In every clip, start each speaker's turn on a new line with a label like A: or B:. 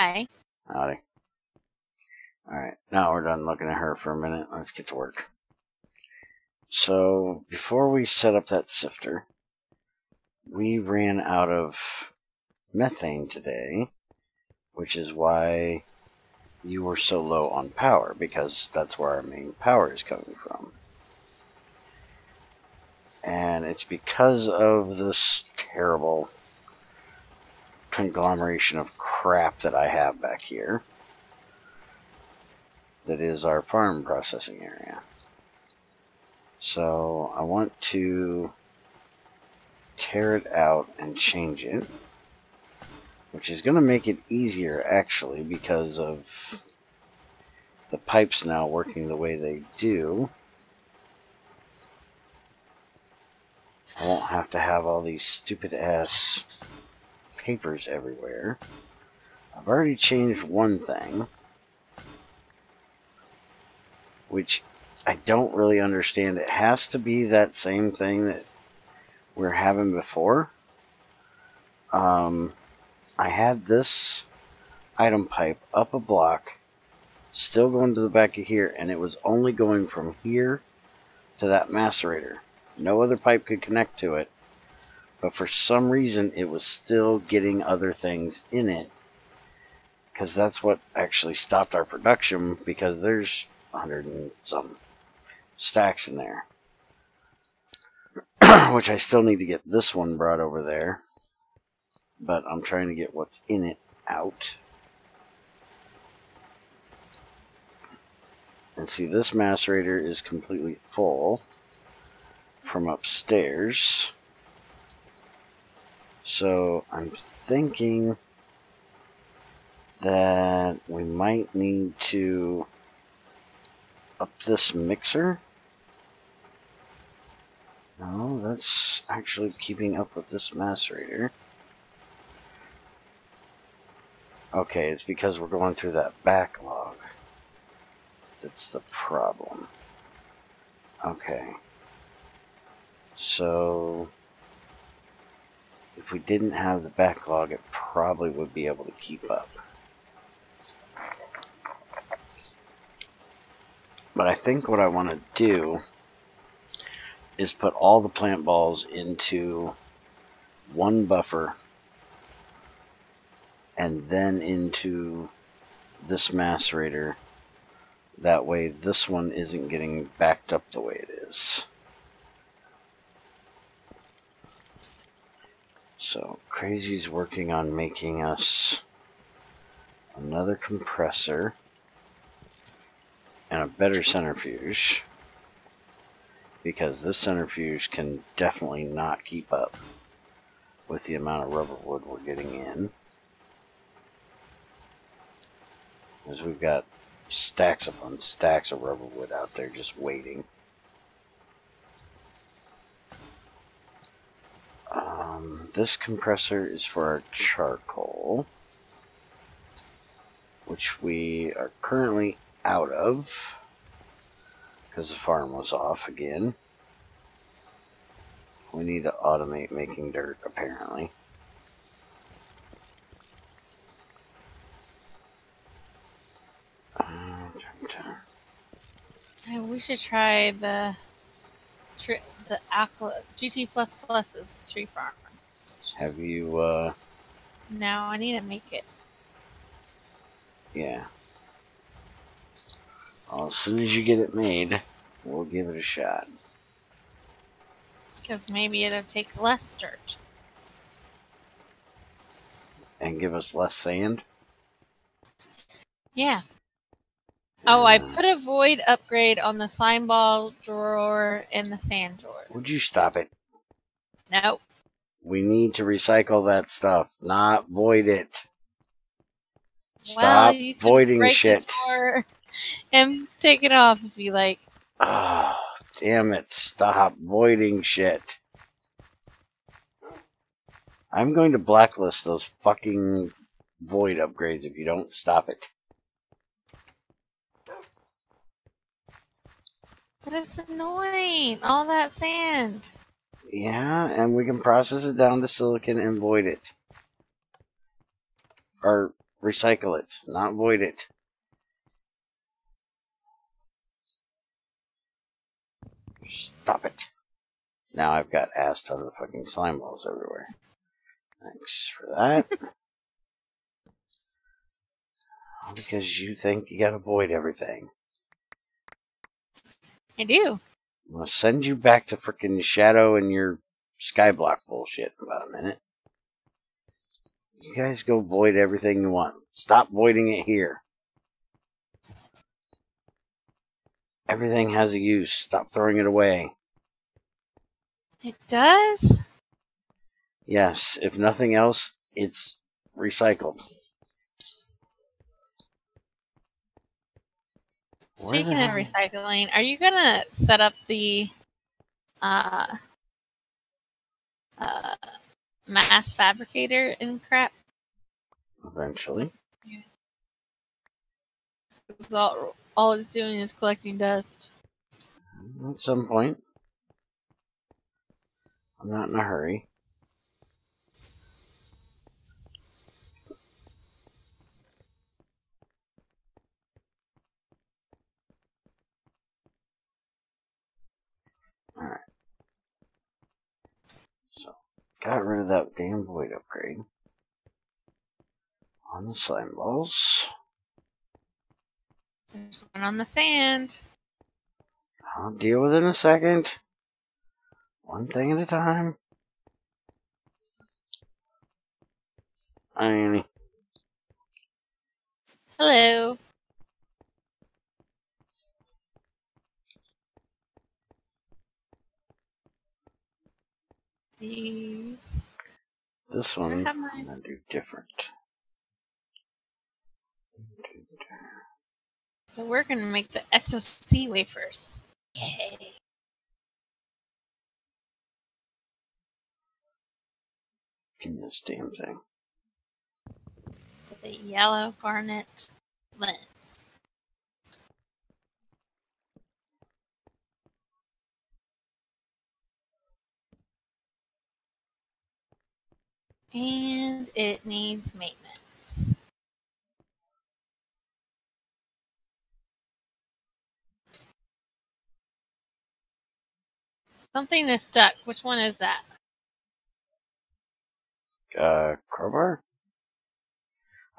A: Hi.
B: Howdy. Alright, now we're done looking at her for a minute. Let's get to work. So, before we set up that sifter, we ran out of methane today, which is why you were so low on power, because that's where our main power is coming from. And it's because of this terrible conglomeration of crap that I have back here that is our farm processing area. So I want to tear it out and change it, which is going to make it easier actually because of the pipes now working the way they do. I won't have to have all these stupid ass papers everywhere. I've already changed one thing, which I don't really understand. It has to be that same thing that we're having before. I had this item pipe up a block, still going to the back of here, and it was only going from here to that macerator. No other pipe could connect to it, but for some reason it was still getting other things in it, because that's what actually stopped our production, because there's 100 and some stacks in there. Which I still need to get this one brought over there, but I'm trying to get what's in it out. And see, this macerator is completely full from upstairs, so I'm thinking that we might need to up this mixer. No, that's actually keeping up with this macerator. Okay, it's because we're going through that backlog. That's the problem. Okay. So, if we didn't have the backlog, it probably would be able to keep up. But I think what I want to do is put all the plant balls into one buffer and then into this macerator. That way this one isn't getting backed up the way it is. So Crazy's working on making us another compressor and a better centrifuge, because this centrifuge can definitely not keep up with the amount of rubber wood we're getting in, because we've got stacks upon stacks of rubber wood out there just waiting. This compressor is for our charcoal, which we are currently out of because the farm was off again. We need to automate making dirt, apparently.
A: We should try the GT5u's tree farm.
B: Have you,
A: No, I need to make it.
B: Yeah. Well, as soon as you get it made, we'll give it a shot.
A: Because maybe it'll take less dirt.
B: And give us less sand?
A: Yeah. Oh, I put a void upgrade on the slime ball drawer and the sand drawer.
B: Would you stop it?
A: Nope.
B: We need to recycle that stuff, not void it. Stop voiding shit.
A: And take it off if you like.
B: Oh, damn it. Stop voiding shit. I'm going to blacklist those fucking void upgrades if you don't stop it.
A: But it's annoying. All that sand.
B: Yeah, and we can process it down to silicon and void it. Or recycle it, not void it. Stop it. Now I've got ass tons of fucking slime balls everywhere. Thanks for that. Because you think you gotta void everything.
A: I do.
B: I'm gonna send you back to frickin' Shadow and your Skyblock bullshit in about a minute. You guys go void everything you want. Stop voiding it here. Everything has a use. Stop throwing it away.
A: It does?
B: Yes, if nothing else, it's recycled.
A: Speaking of recycling, are you gonna set up the mass fabricator and crap?
B: Eventually.
A: Yeah. All it's doing is collecting dust.
B: At some point. I'm not in a hurry. Alright. So, got rid of that damn void upgrade. On the slime balls.
A: There's one on the sand.
B: I'll deal with it in a second. One thing at a time. Annie.
A: Hello. These.
B: This one I'm gonna do different.
A: So we're gonna make the SOC wafers. Yay.
B: Give me this damn thing.
A: The yellow garnet lens. And it needs maintenance. Something is stuck. Which one is that?
B: Crowbar?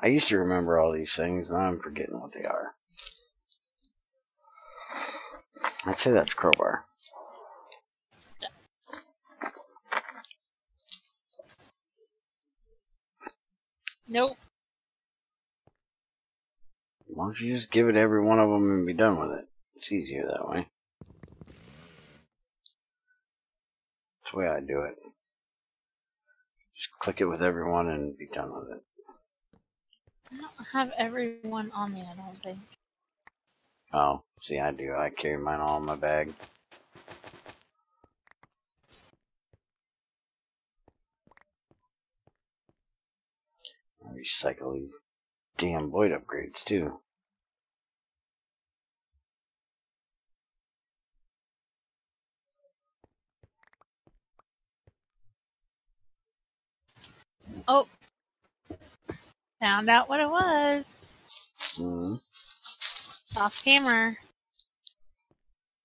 B: I used to remember all these things, now I'm forgetting what they are. I'd say that's crowbar.
A: Stuck. Nope.
B: Why don't you just give it every one of them and be done with it? It's easier that way. That's the way I do it. Just click it with everyone and be done with it.
A: I don't have everyone on me, I don't think.
B: Oh, see, I do. I carry mine all in my bag. I recycle these damn void upgrades, too.
A: Oh. Found out what it was. Soft hammer.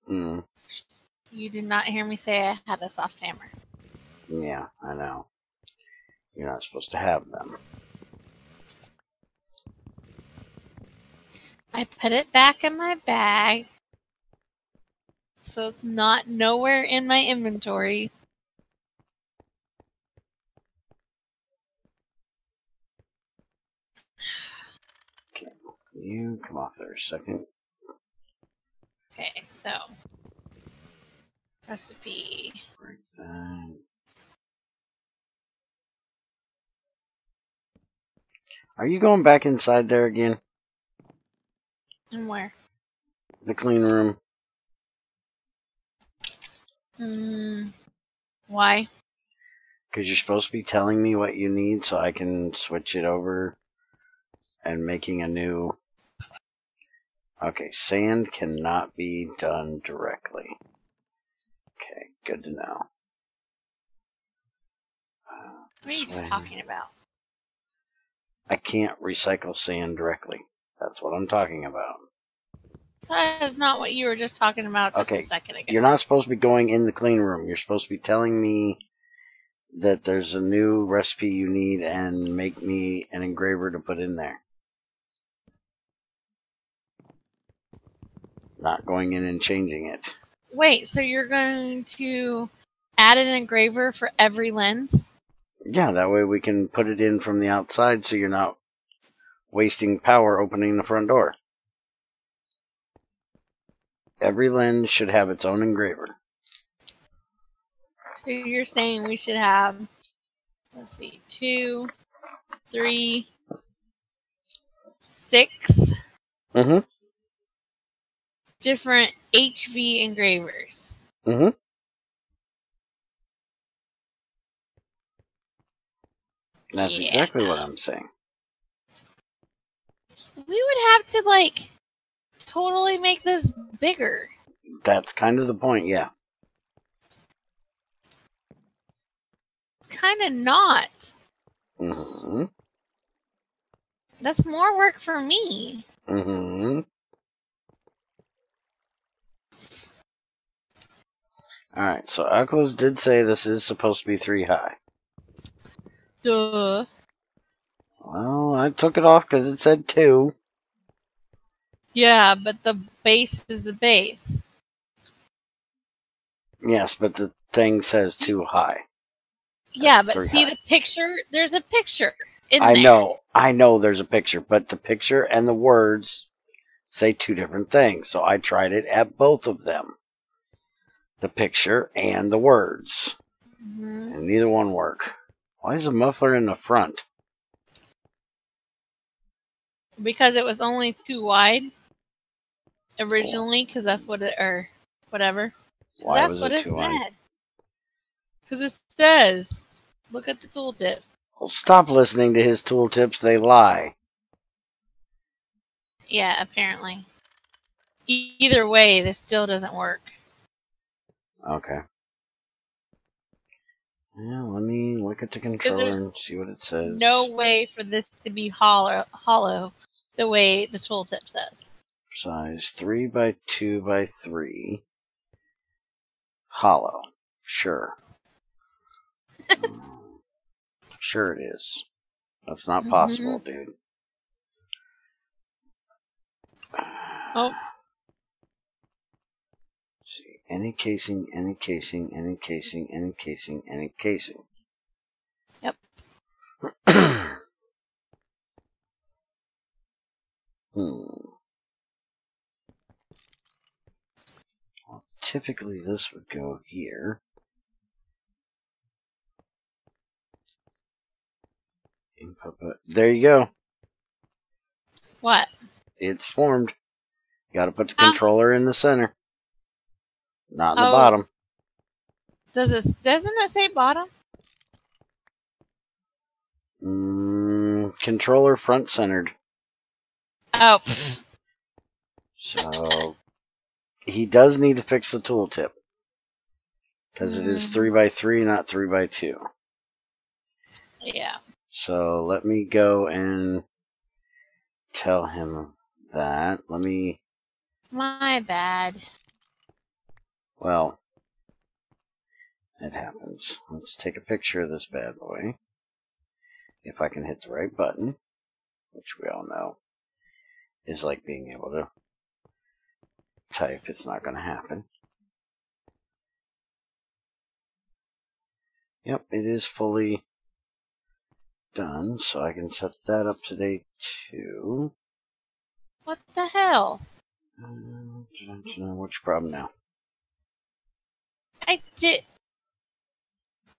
A: You did not hear me say I had a soft hammer.
B: Yeah, I know. You're not supposed to have them.
A: I put it back in my bag. So it's not nowhere in my inventory.
B: Okay, you come off there a second.
A: Okay, so recipe.
B: Break that. Are you going back inside there again?
A: And where?
B: The clean room.
A: Why?
B: Because you're supposed to be telling me what you need so I can switch it over and making a new... Okay, sand cannot be done directly. Okay, good to know.
A: What are you talking about?
B: I can't recycle sand directly. That's what I'm talking about.
A: That is not what you were just talking about just a second ago.
B: You're not supposed to be going in the clean room. You're supposed to be telling me that there's a new recipe you need and make me an engraver to put in there. Not going in and changing it.
A: Wait, so you're going to add an engraver for every lens?
B: Yeah, that way we can put it in from the outside so you're not wasting power opening the front door. Every lens should have its own engraver.
A: So you're saying we should have, let's see, 2, 3, 6 different HV engravers.
B: That's exactly what I'm saying.
A: We would have to, like, totally make this bigger.
B: That's kind of the point, yeah.
A: Kind of not. That's more work for me.
B: Alright, so Oculus did say this is supposed to be 3 high.
A: Duh.
B: Well, I took it off because it said 2.
A: Yeah, but the base is the base.
B: Yes, but the thing says 2 high.
A: Yeah, but see the picture? There's a picture in
B: there.
A: know.
B: I know there's a picture, but the picture and the words say 2 different things. So I tried it at both of them. The picture and the words. And neither one work. Why is the muffler in the front?
A: Because it was only 2 wide originally, because that's what it, or whatever.
B: Why
A: that's
B: was
A: what
B: it
A: it
B: 2 wide?
A: said. Because it says, look at the tooltip.
B: Well, stop listening to his tooltips, they lie.
A: Yeah, apparently. Either way, this still doesn't work.
B: Okay. Yeah, let me look at the controller and see what it says.
A: No way for this to be hollow the way the tooltip says.
B: Size 3 by 2 by 3. Hollow. Sure. Sure it is. That's not possible, dude.
A: Oh.
B: Let's see. Any casing, any casing, any casing, any casing, any casing.
A: Yep.
B: Well, typically this would go here. There you go.
A: What?
B: It's formed. You gotta put the controller in the center. Not in the bottom.
A: Doesn't it say bottom?
B: Controller front centered.
A: Oh.
B: So he does need to fix the tooltip. Because it is 3 by 3, not 3 by 2.
A: Yeah.
B: So let me go and tell him that. Let me...
A: My bad.
B: Well, it happens. Let's take a picture of this bad boy. If I can hit the right button, which we all know is like being able to type. It's not going to happen. Yep, it is fully done, so I can set that up to date too.
A: What the hell?
B: What's your problem now?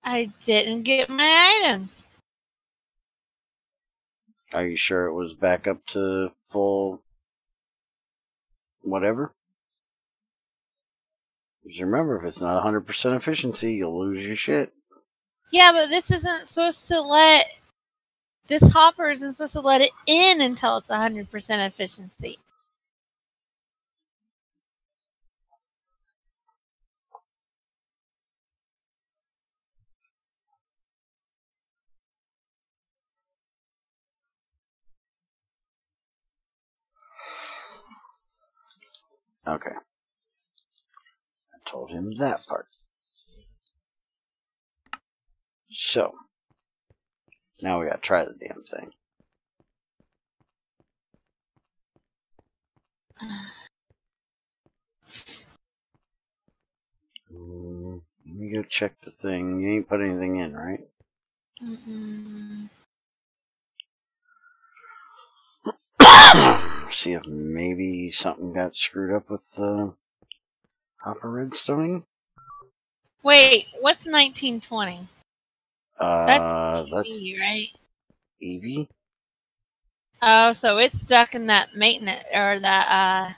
A: I didn't get my items.
B: Are you sure it was back up to full whatever? Because remember, if it's not 100% efficiency, you'll lose your shit.
A: Yeah, but this isn't supposed to let... This hopper isn't supposed to let it in until it's 100% efficiency.
B: Okay. I told him that part. So, now we gotta try the damn thing. Let me go check the thing. You ain't put anything in, right? See if maybe something got screwed up with the hopper redstone.
A: Wait, what's 1920? That's
B: That's
A: EV, right?
B: EV.
A: Oh, so it's stuck in that maintenance or that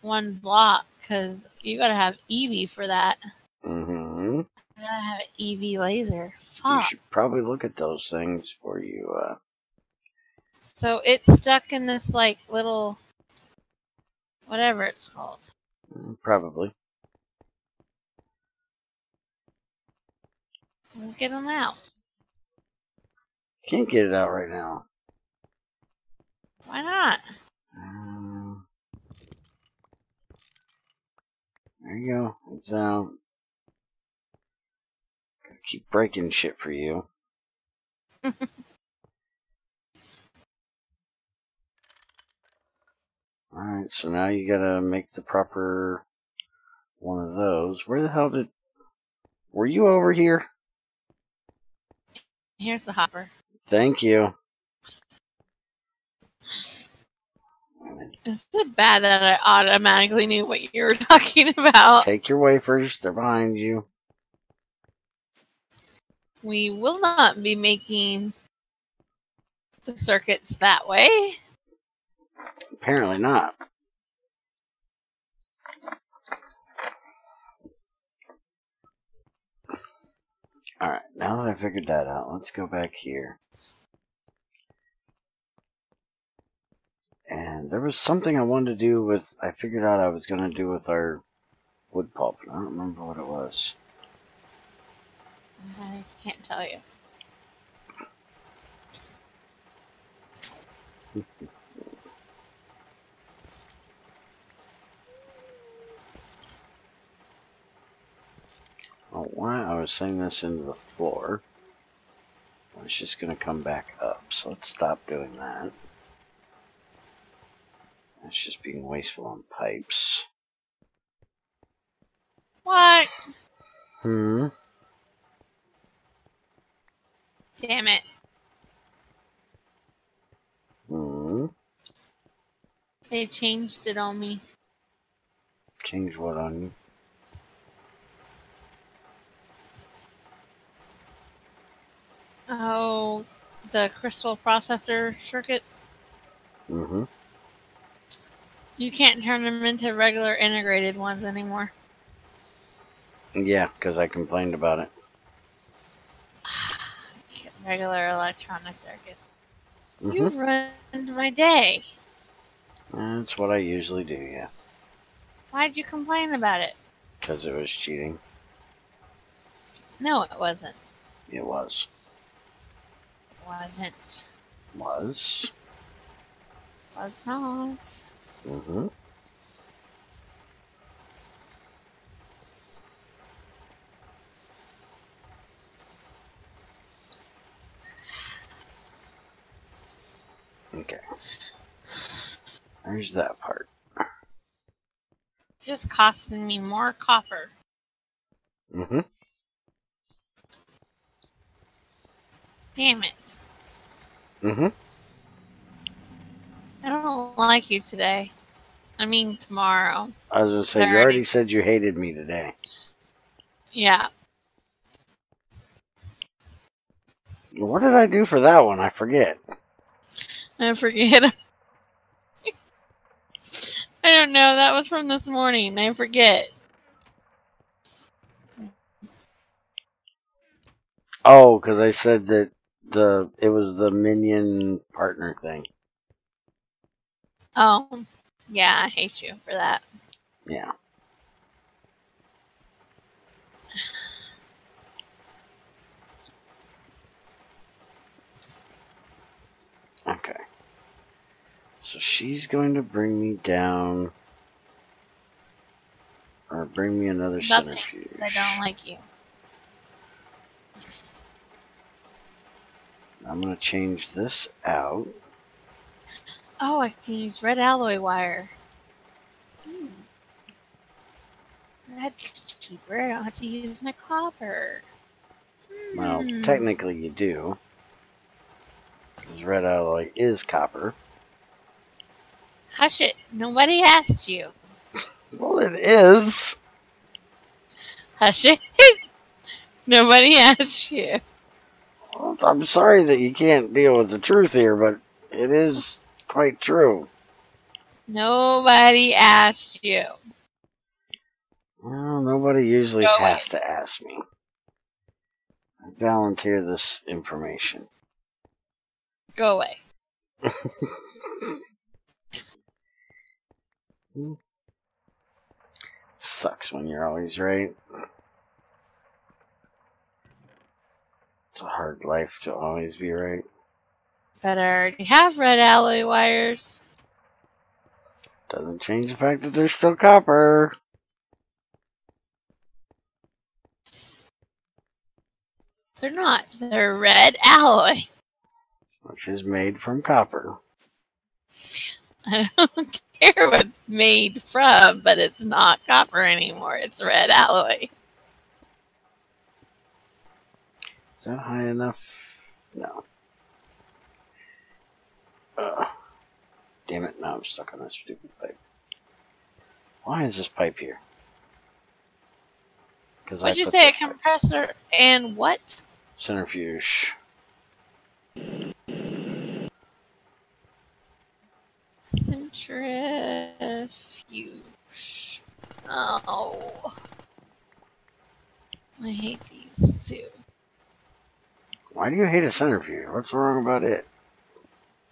A: one block because you gotta have EV for that.
B: Mm-hmm.
A: You gotta have an EV laser. Fuck.
B: You should probably look at those things before you.
A: So it's stuck in this like little whatever it's called.
B: Probably.
A: We'll get them out.
B: Can't get it out right now.
A: Why not?
B: There you go. It's out. Gotta keep breaking shit for you. Alright, so now you gotta make the proper one of those. Where the hell did... Were you over here?
A: Here's the hopper.
B: Thank you.
A: Is it bad that I automatically knew what you were talking about?
B: Take your wafers. They're behind you.
A: We will not be making the circuits that way.
B: Apparently not. Alright, now that I figured that out, let's go back here. And there was something I wanted to do with... I figured out I was going to do with our wood pulp. I don't remember what it was.
A: I can't tell you.
B: Oh, why I was sending this into the floor. It's just going to come back up. So let's stop doing that. It's just being wasteful on pipes.
A: What?
B: Hmm.
A: Damn it.
B: Hmm.
A: They changed it on me.
B: Change what on you?
A: Oh, the crystal processor circuits.
B: Mm-hmm.
A: You can't turn them into regular integrated ones anymore.
B: Yeah, because I complained about it.
A: Regular electronic circuits.
B: Mm-hmm.
A: You've ruined my day.
B: That's what I usually do, yeah.
A: Why'd you complain about it?
B: Because it was cheating.
A: No, it wasn't.
B: It was.
A: It wasn't.
B: Was.
A: Was not.
B: Mm-hmm. Okay. There's that part.
A: Just costing me more copper.
B: Mm-hmm.
A: Damn it.
B: Mm-hmm.
A: I don't like you today. I mean tomorrow.
B: I was going to say, you already said you hated me today.
A: Yeah.
B: What did I do for that one? I forget.
A: I forget. I don't know. That was from this morning. I forget.
B: Oh, because I said that it was the minion partner thing.
A: Oh, yeah. I hate you for that.
B: Yeah. Okay. So she's going to bring me down bring me another
A: Nothing.
B: centrifuge.
A: I don't like you.
B: I'm going to change this out.
A: Oh, I can use red alloy wire. That's cheaper. I don't have to use my copper.
B: Well, technically you do. Because red alloy is copper.
A: Hush it. Nobody asked you.
B: Well, it is.
A: Hush it. Nobody asked you.
B: Well, I'm sorry that you can't deal with the truth here, but it is quite true.
A: Nobody asked you.
B: Well, nobody usually has to ask me. I volunteer this information.
A: Go away.
B: Sucks when you're always right. It's a hard life to always be right.
A: But I already have red alloy wires.
B: Doesn't change the fact that there's still copper.
A: They're not. They're red alloy.
B: Which is made from copper.
A: I don't care what it's made from, but it's not copper anymore. It's red alloy.
B: Is that high enough? No. Damn it, now I'm stuck on that stupid pipe. Why is this pipe here?
A: What'd you say? A compressor and what?
B: Centrifuge.
A: Centrifuge. Oh. I hate these too.
B: Why do you hate a centrifuge? What's wrong about it?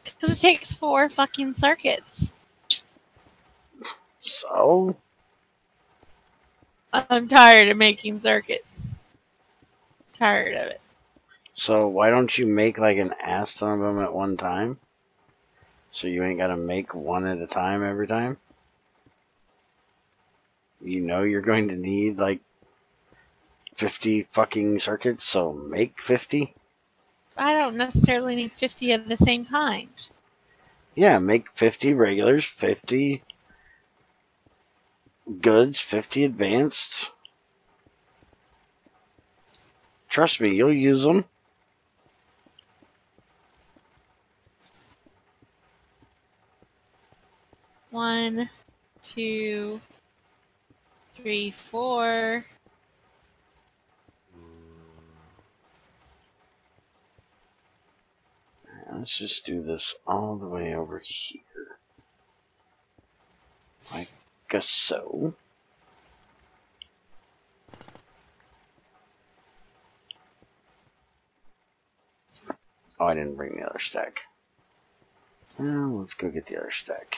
A: Because it takes 4 fucking circuits.
B: So?
A: I'm tired of making circuits. Tired of it.
B: So why don't you make like an ass ton of them at one time? So you ain't gotta make one at a time every time? You know you're going to need like 50 fucking circuits, so make 50?
A: I don't necessarily need 50 of the same kind.
B: Yeah, make 50 regulars, 50 goods, 50 advanced. Trust me, you'll use them.
A: One, 2, 3, 4.
B: Let's just do this all the way over here. I guess so. Oh, I didn't bring the other stack. Well, let's go get the other stack.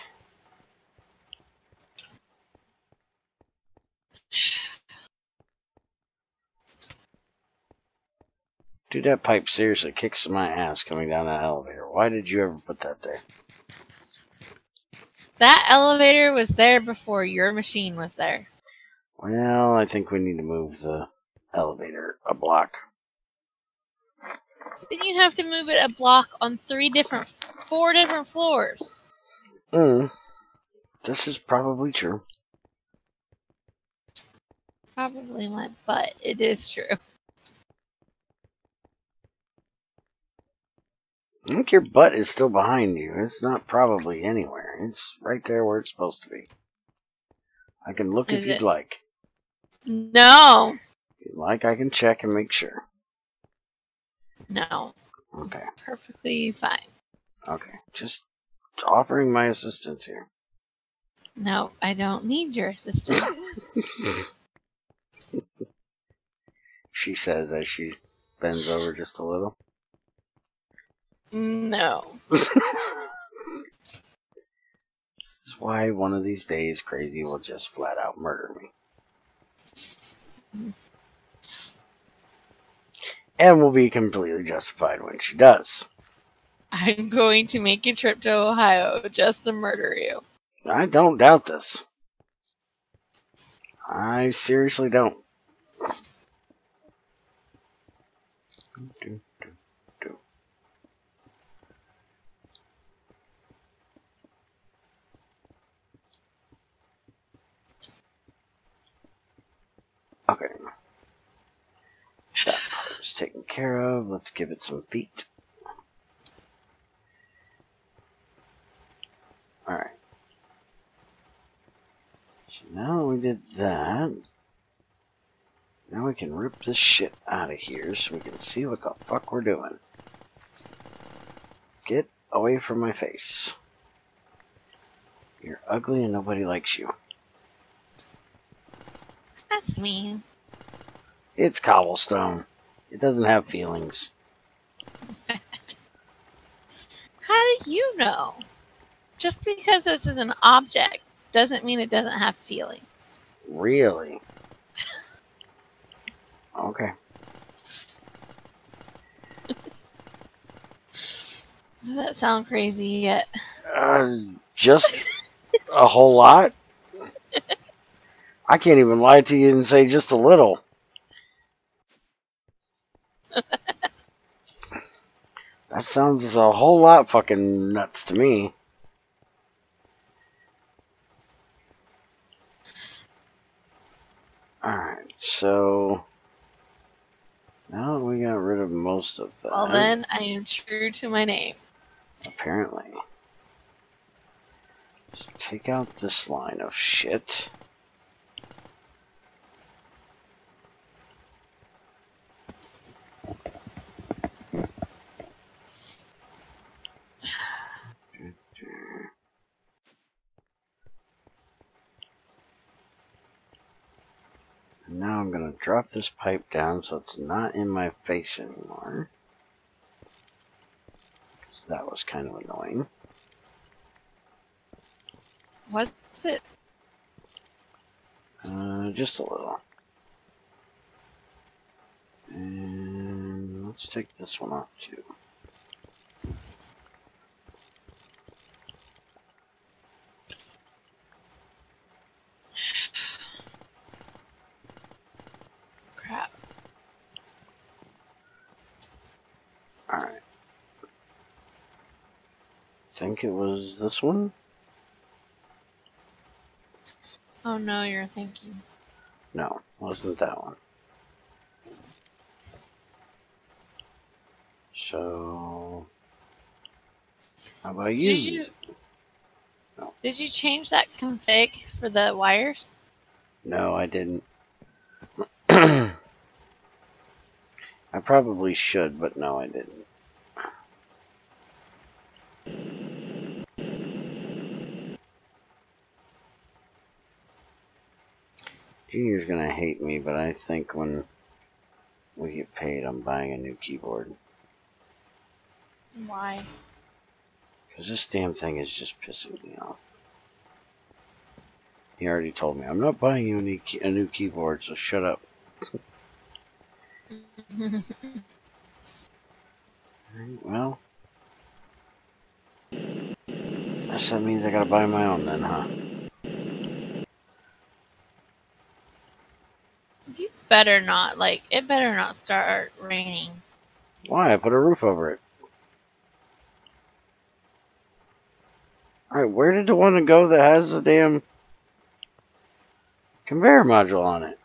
B: Dude, that pipe seriously kicks my ass coming down that elevator. Why did you ever put that there?
A: That elevator was there before your machine was there.
B: Well, I think we need to move the elevator a block.
A: Then you have to move it a block on 4 different floors.
B: This is probably true.
A: Probably not, but it is true.
B: I think your butt is still behind you. It's not probably anywhere. It's right there where it's supposed to be. I can look if you'd like.
A: No.
B: If you'd like, I can check and make sure.
A: No.
B: Okay.
A: Perfectly fine.
B: Okay. Just offering my assistance here.
A: No, I don't need your assistance.
B: She says as she bends over just a little.
A: No.
B: This is why one of these days Crazy will just flat out murder me. And will be completely justified when she does.
A: I'm going to make a trip to Ohio just to murder you.
B: I don't doubt this. I seriously don't. Okay. That part is taken care of. Let's give it some feet. Alright. So now we did that. Now we can rip this shit out of here so we can see what the fuck we're doing. Get away from my face. You're ugly and nobody likes you.
A: That's mean.
B: It's cobblestone. It doesn't have feelings.
A: How do you know? Just because this is an object doesn't mean it doesn't have feelings.
B: Really? Okay.
A: Does that sound crazy yet?
B: Just a whole lot? I can't even lie to you and say just a little. That sounds a whole lot fucking nuts to me. Alright, so now that we got rid of most of that.
A: Well, then I am true to my name.
B: Apparently. Just take out this line of shit. And now I'm going to drop this pipe down so it's not in my face anymore. Because that was kind of annoying.
A: What's it?
B: Just a little. And let's take this one off too.
A: Crap.
B: Alright. Think it was this one?
A: Oh no, you're thinking.
B: No, wasn't that one. So, how about you? No.
A: Did you change that config for the wires?
B: No, I didn't. I probably should, but no, I didn't. Junior's gonna hate me, but I think when we get paid, I'm buying a new keyboard.
A: Why?
B: Because this damn thing is just pissing me off. He already told me, I'm not buying you a new keyboard, so shut up. Well, guess that means I gotta buy my own then, huh?
A: You better not, it better not start raining.
B: Why? I put a roof over it. Alright, where did the one go that has the damn conveyor module on it?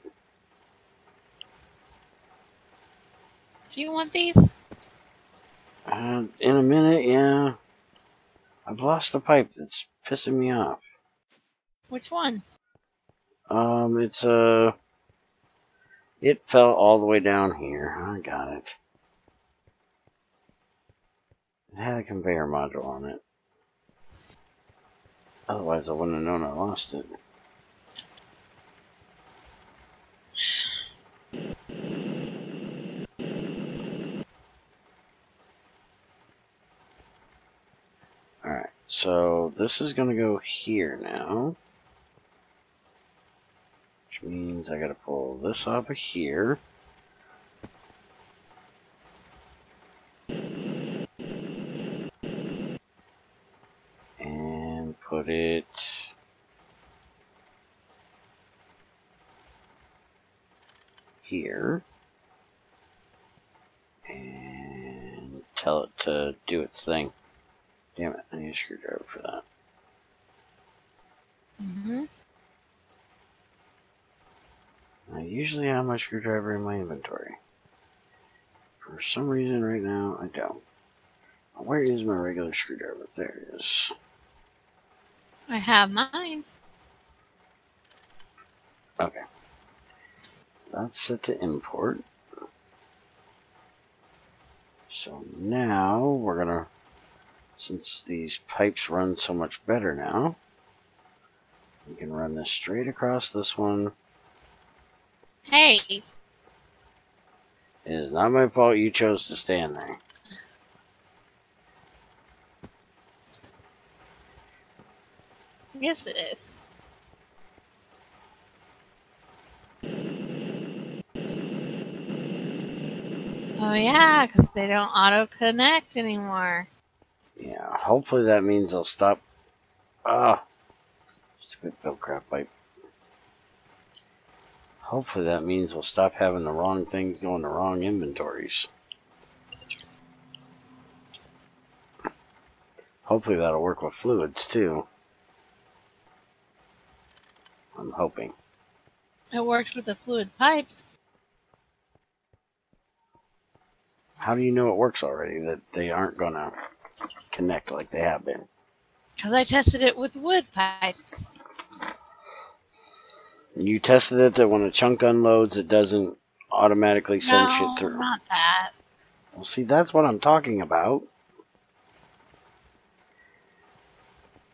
A: Do you want these?
B: In a minute, yeah. I've lost the pipe that's pissing me off.
A: Which one?
B: It's it fell all the way down here. I got it. It had a conveyor module on it. Otherwise, I wouldn't have known I lost it. Alright, so this is going to go here now. Which means I got to pull this off of here. And put it here and tell it to do its thing. Damn it, I need a screwdriver for that. I usually have my screwdriver in my inventory. For some reason right now, I don't. Where is my regular screwdriver? There it is.
A: I have mine.
B: Okay. That's set to import. So now we're gonna, since these pipes run so much better now, we can run this straight across this one.
A: Hey!
B: It is not my fault you chose to stand there.
A: Yes, it is. Oh, yeah, because they don't auto-connect anymore.
B: Yeah, hopefully that means they'll stop. Stupid built crap pipe. Hopefully that means we'll stop having the wrong things go in the wrong inventories. Hopefully that'll work with fluids too. I'm hoping.
A: It works with the fluid pipes.
B: How do you know it works already, that they aren't going to connect like they have been?
A: Because I tested it with wood pipes.
B: You tested it that when a chunk unloads, it doesn't automatically send shit through?
A: No, not that.
B: Well, see, that's what I'm talking about.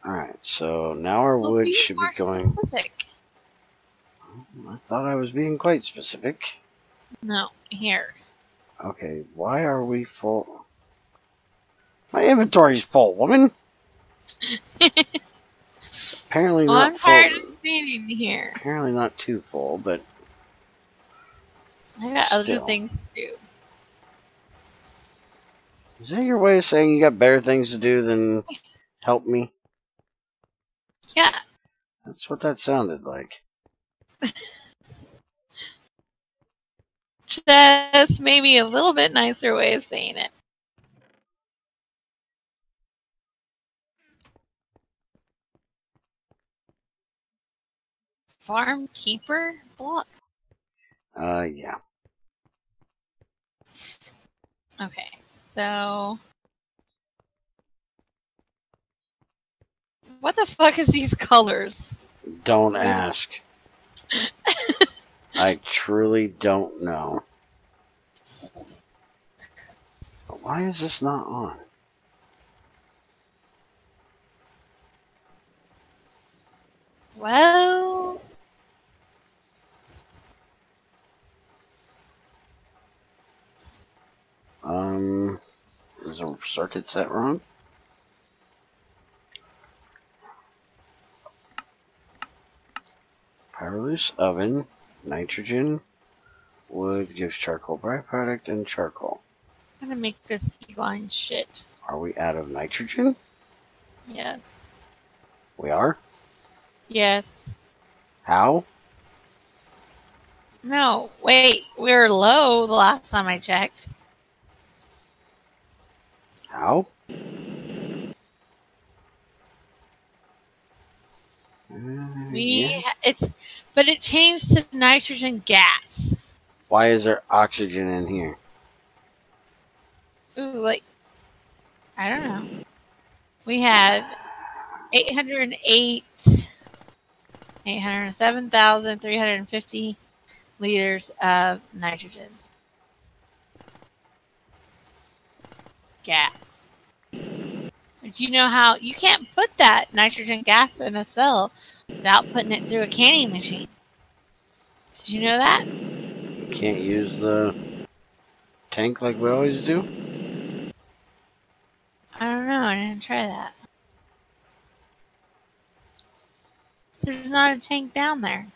B: Alright, so now our wood should be going...
A: Specific.
B: I thought I was being quite specific.
A: No, here.
B: Okay, why are we full? My inventory's full, woman! Apparently not
A: I'm
B: full.
A: tired of standing here.
B: Apparently not too full, but
A: I got
B: still.
A: other things to do.
B: Is that your way of saying you got better things to do than help me?
A: Yeah.
B: That's what that sounded like.
A: Just maybe a little bit nicer way of saying it. Farm keeper block?
B: Yeah.
A: Okay, so... What the fuck is these colors?
B: Don't ask. I truly don't know. Why is this not on?
A: Well...
B: Is the circuit set wrong? Power loose oven, nitrogen, wood gives charcoal byproduct, and charcoal.
A: I'm gonna make this E-line shit.
B: Are we out of nitrogen?
A: Yes.
B: We are?
A: Yes.
B: How?
A: No, wait. We were low the last time I checked.
B: How?
A: But it changed to nitrogen gas.
B: Why is there oxygen in here?
A: Ooh, like, I don't know. We have 807,350 liters of nitrogen gas. But you know how you can't put that nitrogen gas in a cell without putting it through a canning machine. Did you know that?
B: You can't use the tank like we always do?
A: I don't know. I didn't try that. There's not a tank down there.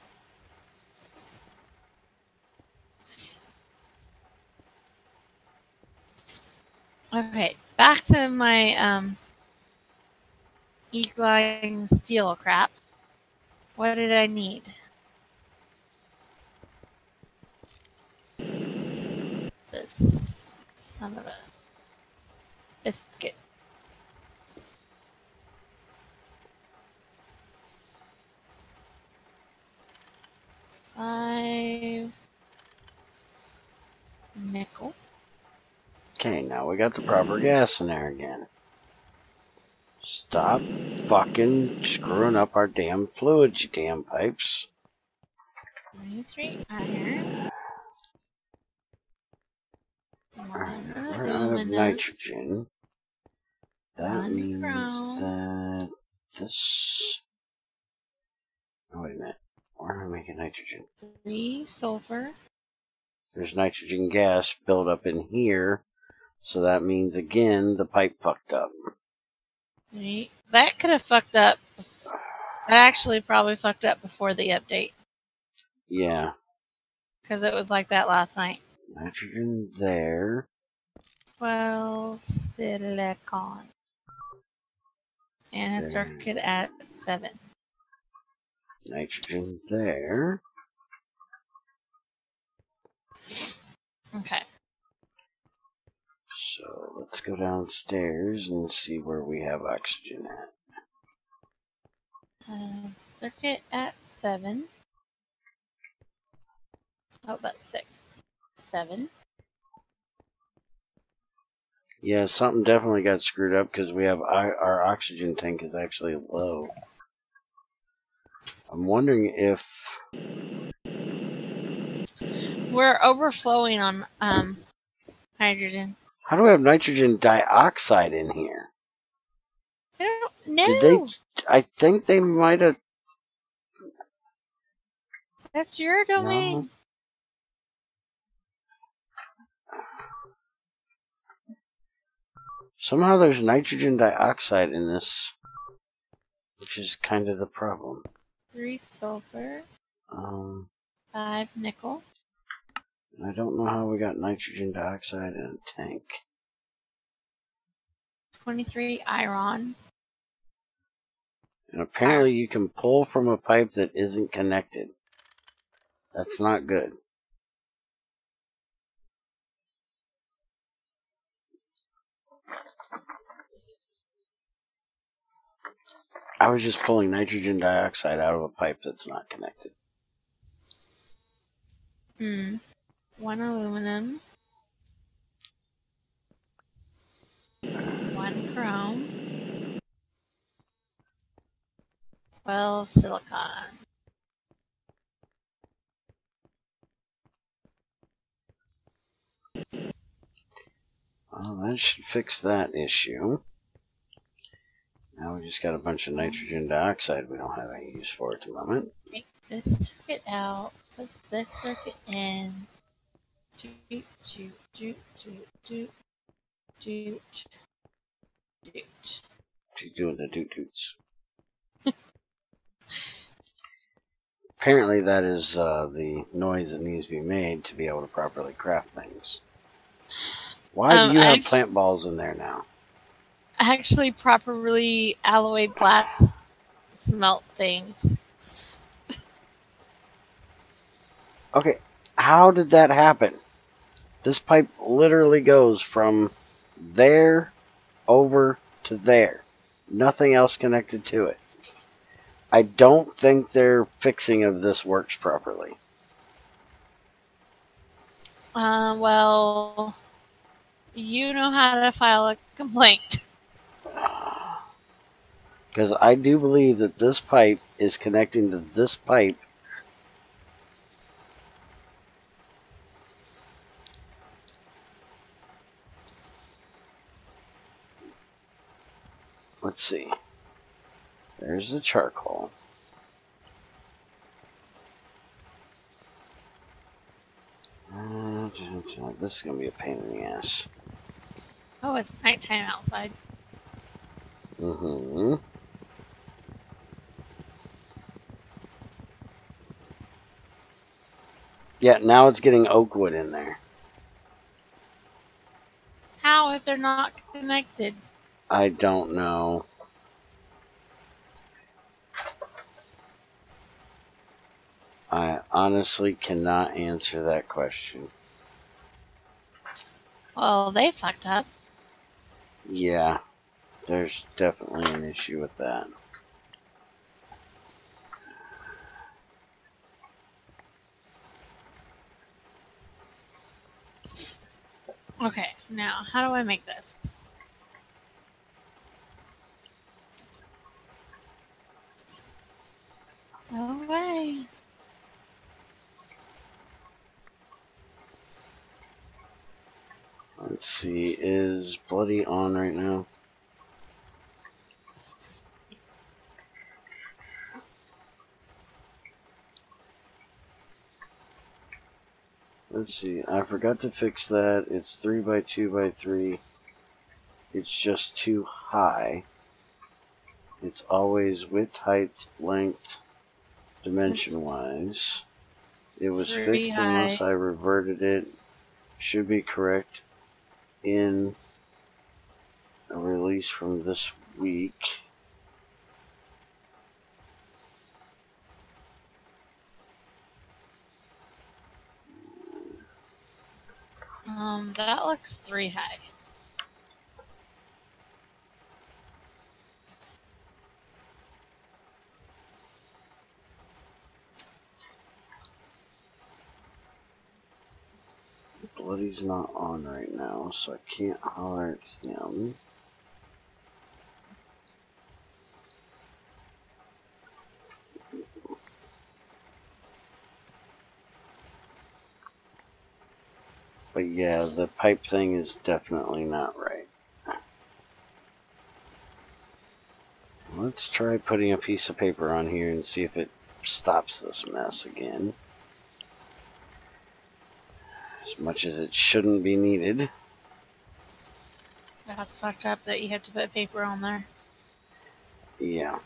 A: Okay, back to my E-line steel crap. What did I need? this son of a biscuit. $5 nickel.
B: Okay, now we got the proper gas in there again. Stop fucking screwing up our damn fluids, you damn pipes.
A: 23 iron.
B: We're out of nitrogen. That means that this... Oh, wait a minute. Where am I making nitrogen?
A: 3 sulfur.
B: There's nitrogen gas built up in here. So that means, again, the pipe fucked up.
A: That could have fucked up. That actually probably fucked up before the update.
B: Yeah.
A: Because it was like that last night.
B: Nitrogen there.
A: 12 silicon. And a circuit at 7.
B: Nitrogen there.
A: Okay.
B: So let's go downstairs and see where we have oxygen at.
A: Circuit at 7. Oh, that's 6. 7.
B: Yeah, something definitely got screwed up because we have our oxygen tank is actually low. I'm wondering if
A: we're overflowing on hydrogen.
B: how do we have nitrogen dioxide in here?
A: I don't know.
B: Did they? I think they might have.
A: That's your domain.
B: No. Somehow there's nitrogen dioxide in this, which is kind of the problem.
A: 3 sulfur. 5 nickel.
B: I don't know how we got nitrogen dioxide in a tank.
A: 23 iron.
B: And apparently you can pull from a pipe that isn't connected. That's not good. I was just pulling nitrogen dioxide out of a pipe that's not connected.
A: 1 aluminum. 1 chrome. 12 silicon.
B: Well, that should fix that issue. Now we just got a bunch of nitrogen dioxide we don't have any use for at the moment.
A: Take this circuit out. Put this circuit in. Doot, doot, doot, doot, doot, doot, doot.
B: She's doing the doot-doots. Apparently that is the noise that needs to be made to be able to properly craft things. Why do you have plant balls in there now?
A: Actually, properly alloyed glass smelt things.
B: Okay, how did that happen? This pipe literally goes from there over to there. Nothing else connected to it. I don't think their fixing of this works properly.
A: Well, you know how to file a complaint.
B: Because I do believe that this pipe is connecting to this pipe. Let's see. There's the charcoal. This is going to be a pain in the ass.
A: Oh, it's nighttime outside.
B: Mm-hmm. Yeah, now it's getting oak wood in there.
A: How if they're not connected?
B: I don't know. I honestly cannot answer that question.
A: Well, they fucked up.
B: Yeah, there's definitely an issue with that.
A: Okay, now, how do I make this? No way.
B: Let's see, is Bloody on right now? Let's see, I forgot to fix that. It's 3 by 2 by 3. It's just too high. It's always width, height, length, dimension-wise. It was fixed unless I reverted it. Should be correct in a release from this week.
A: That looks 3 high.
B: Bloody's not on right now, so I can't holler at him. But yeah, the pipe thing is definitely not right. Let's try putting a piece of paper on here and see if it stops this mess again. As much as it shouldn't be needed.
A: That's fucked up that you had to put paper on there.
B: Yeah.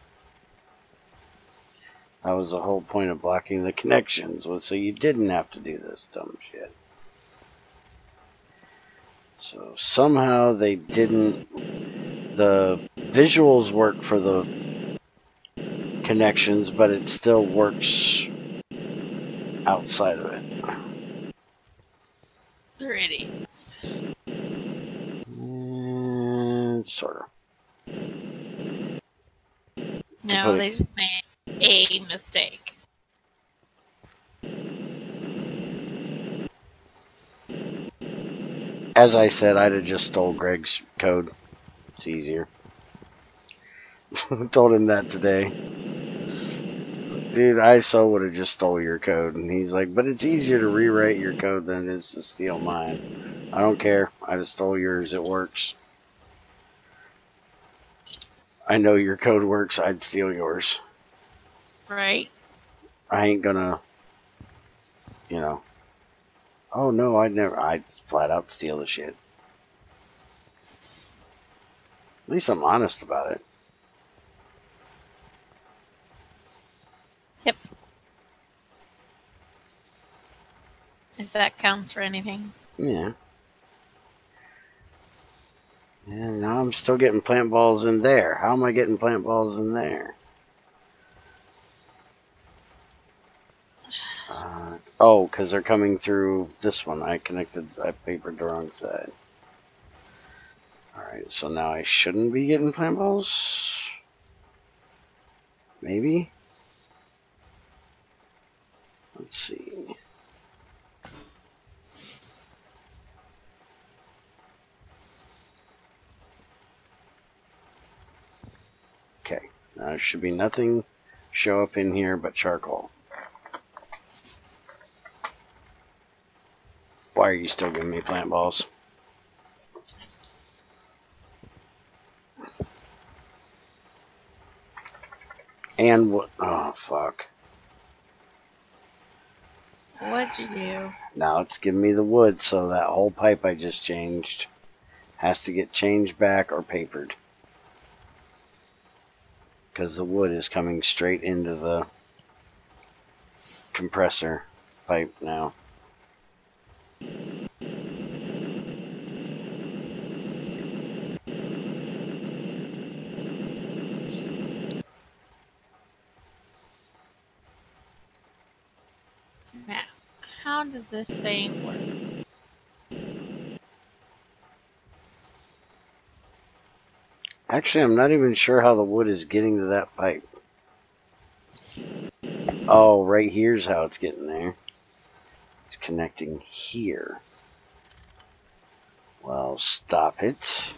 B: That was the whole point of blocking the connections, was so you didn't have to do this dumb shit. So somehow they didn't... The visuals work for the connections, but it still works outside of it.
A: They're idiots.
B: Sort of.
A: No, they just made a mistake.
B: As I said, I'd have just stole Greg's code. It's easier. Told him that today. Dude, I so would have just stole your code. And he's like, but it's easier to rewrite your code than it is to steal mine. I don't care. I just stole yours. It works. I know your code works. I'd steal yours.
A: Right.
B: I ain't gonna, you know. Oh no, I'd flat out steal the shit. At least I'm honest about it.
A: Yep. If that counts for anything.
B: Yeah. And now I'm still getting plant balls in there. How am I getting plant balls in there? Oh, because they're coming through this one. I papered the wrong side. Alright, so now I shouldn't be getting plant balls? Maybe? Let's see. Okay, now there should be nothing show up in here but charcoal. Why are you still giving me plant balls? And what? Oh, fuck.
A: What'd you do?
B: Now it's giving me the wood, so that whole pipe I just changed has to get changed back or papered. Because the wood is coming straight into the compressor pipe now.
A: Now, how does this thing work?
B: Actually, I'm not even sure how the wood is getting to that pipe. Oh, right here's how it's getting there. It's connecting here. Well, stop it.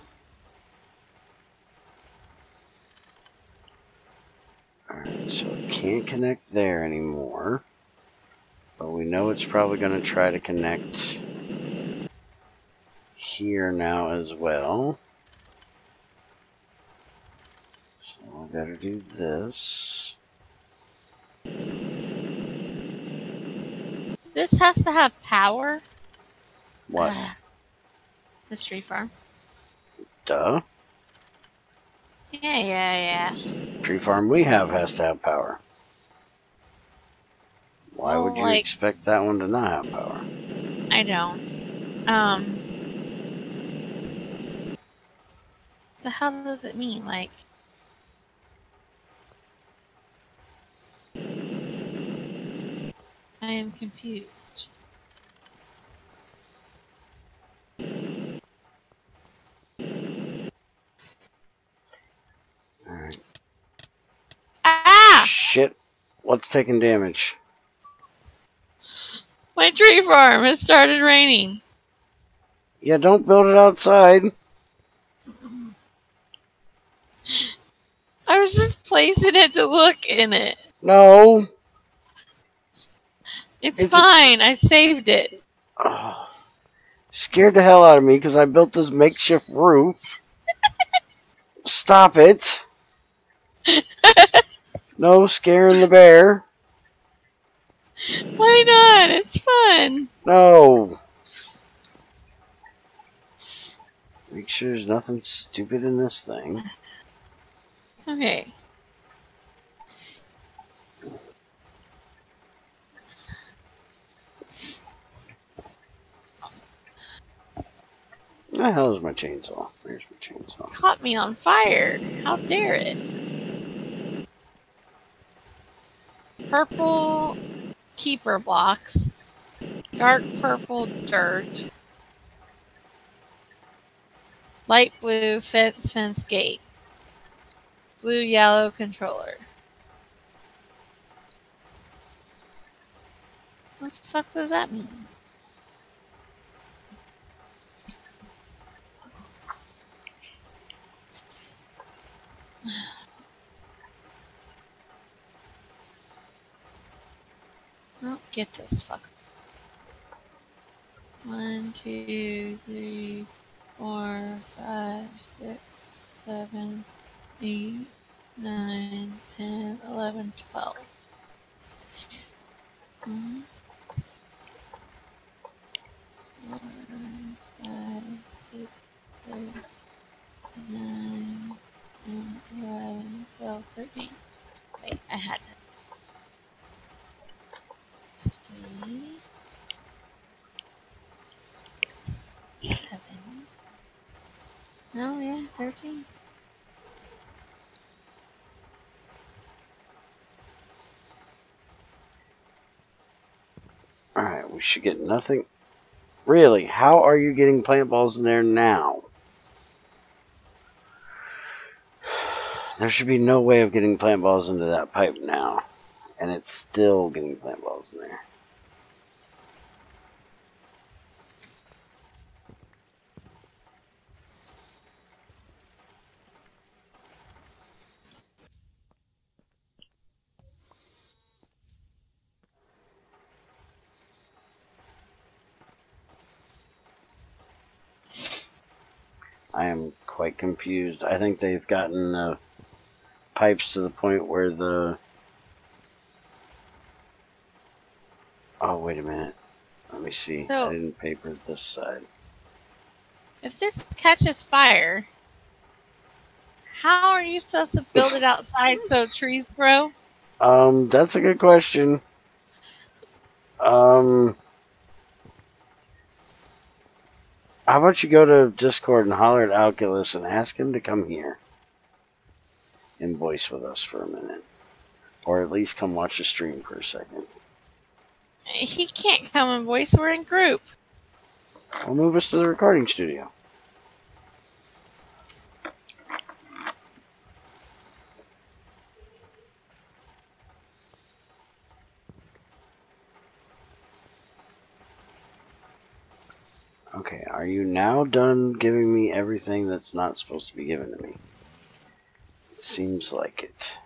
B: Alright, so it can't connect there anymore. But we know it's probably going to try to connect here now as well. So we better do this.
A: This has to have power.
B: What?
A: This tree farm.
B: Duh.
A: Yeah.
B: Tree farm we have has to have power. Why
A: Well,
B: would you
A: like,
B: expect that one to not have power?
A: I don't. The hell does it mean? Like, I am confused.
B: Alright.
A: Ah!
B: Shit. What's taking damage?
A: My tree farm has started raining.
B: Yeah, don't build it outside.
A: I was just placing it to look in it.
B: No.
A: It's fine. I saved it.
B: Scared the hell out of me because I built this makeshift roof. Stop it. No scaring the bear.
A: Why not? It's fun.
B: No. Make sure there's nothing stupid in this thing.
A: Okay.
B: Where the hell is my chainsaw? There's my chainsaw.
A: Caught me on fire. How dare it? Purple keeper blocks. Dark purple dirt. Light blue fence gate. Blue yellow controller. What the fuck does that mean? Oh, get this fucker. 1, 2, 3, 4, 5, 6, 7, 8, 9, 10, 11, 12. 1, 4, 5, 6, 7, 9, 10, 11, 12, 13. Wait, I had that. 3, 6, 7. No, yeah, 13.
B: Alright, we should get nothing. Really, how are you getting plant balls in there now? There should be no way of getting plant balls into that pipe now. And it's still getting plant balls in there. I am quite confused. I think they've gotten the pipes to the point where the... Oh, wait a minute. Let me see.
A: So,
B: I didn't paper this side.
A: if this catches fire, how are you supposed to build it outside so trees grow?
B: That's a good question. How about you go to Discord and holler at Alculus and ask him to come here and voice with us for a minute. Or at least come watch the stream for a second.
A: He can't come and voice. We're in group.
B: We'll move us to the recording studio. Okay, are you now done giving me everything that's not supposed to be given to me? It seems like it.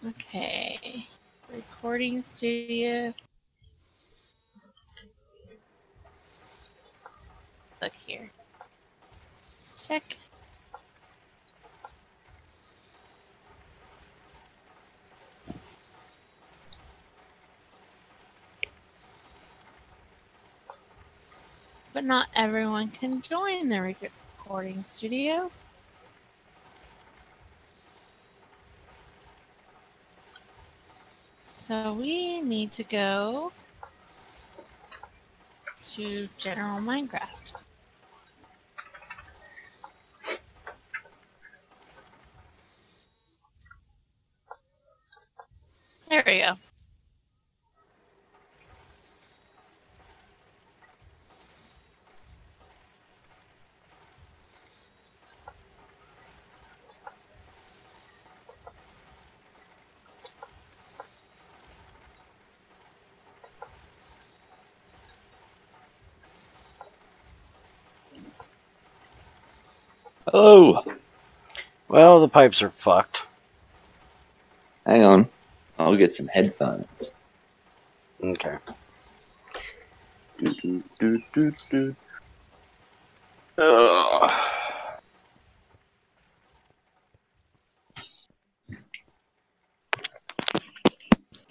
A: Okay. Recording studio. Look here. Check. But not everyone can join the recording studio. So we need to go to General Minecraft. There we go.
C: Oh,
B: Well, the pipes are fucked.
C: hang on. I'll get some headphones.
B: Okay.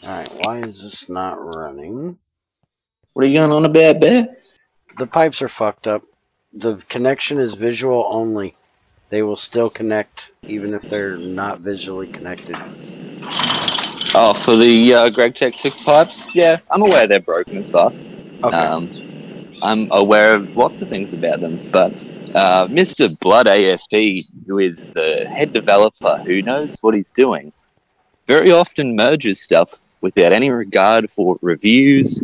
B: Alright, why is this not running?
C: What are you going on about, Bear?
B: The pipes are fucked up. The connection is visual only. They will still connect even if they're not visually connected.
C: Oh, for the Greg Tech 6 pipes? Yeah, I'm aware they're broken as fuck.
B: Okay.
C: I'm aware of lots of things about them, but Mr. Blood ASP, who is the head developer who knows what he's doing, very often merges stuff without any regard for reviews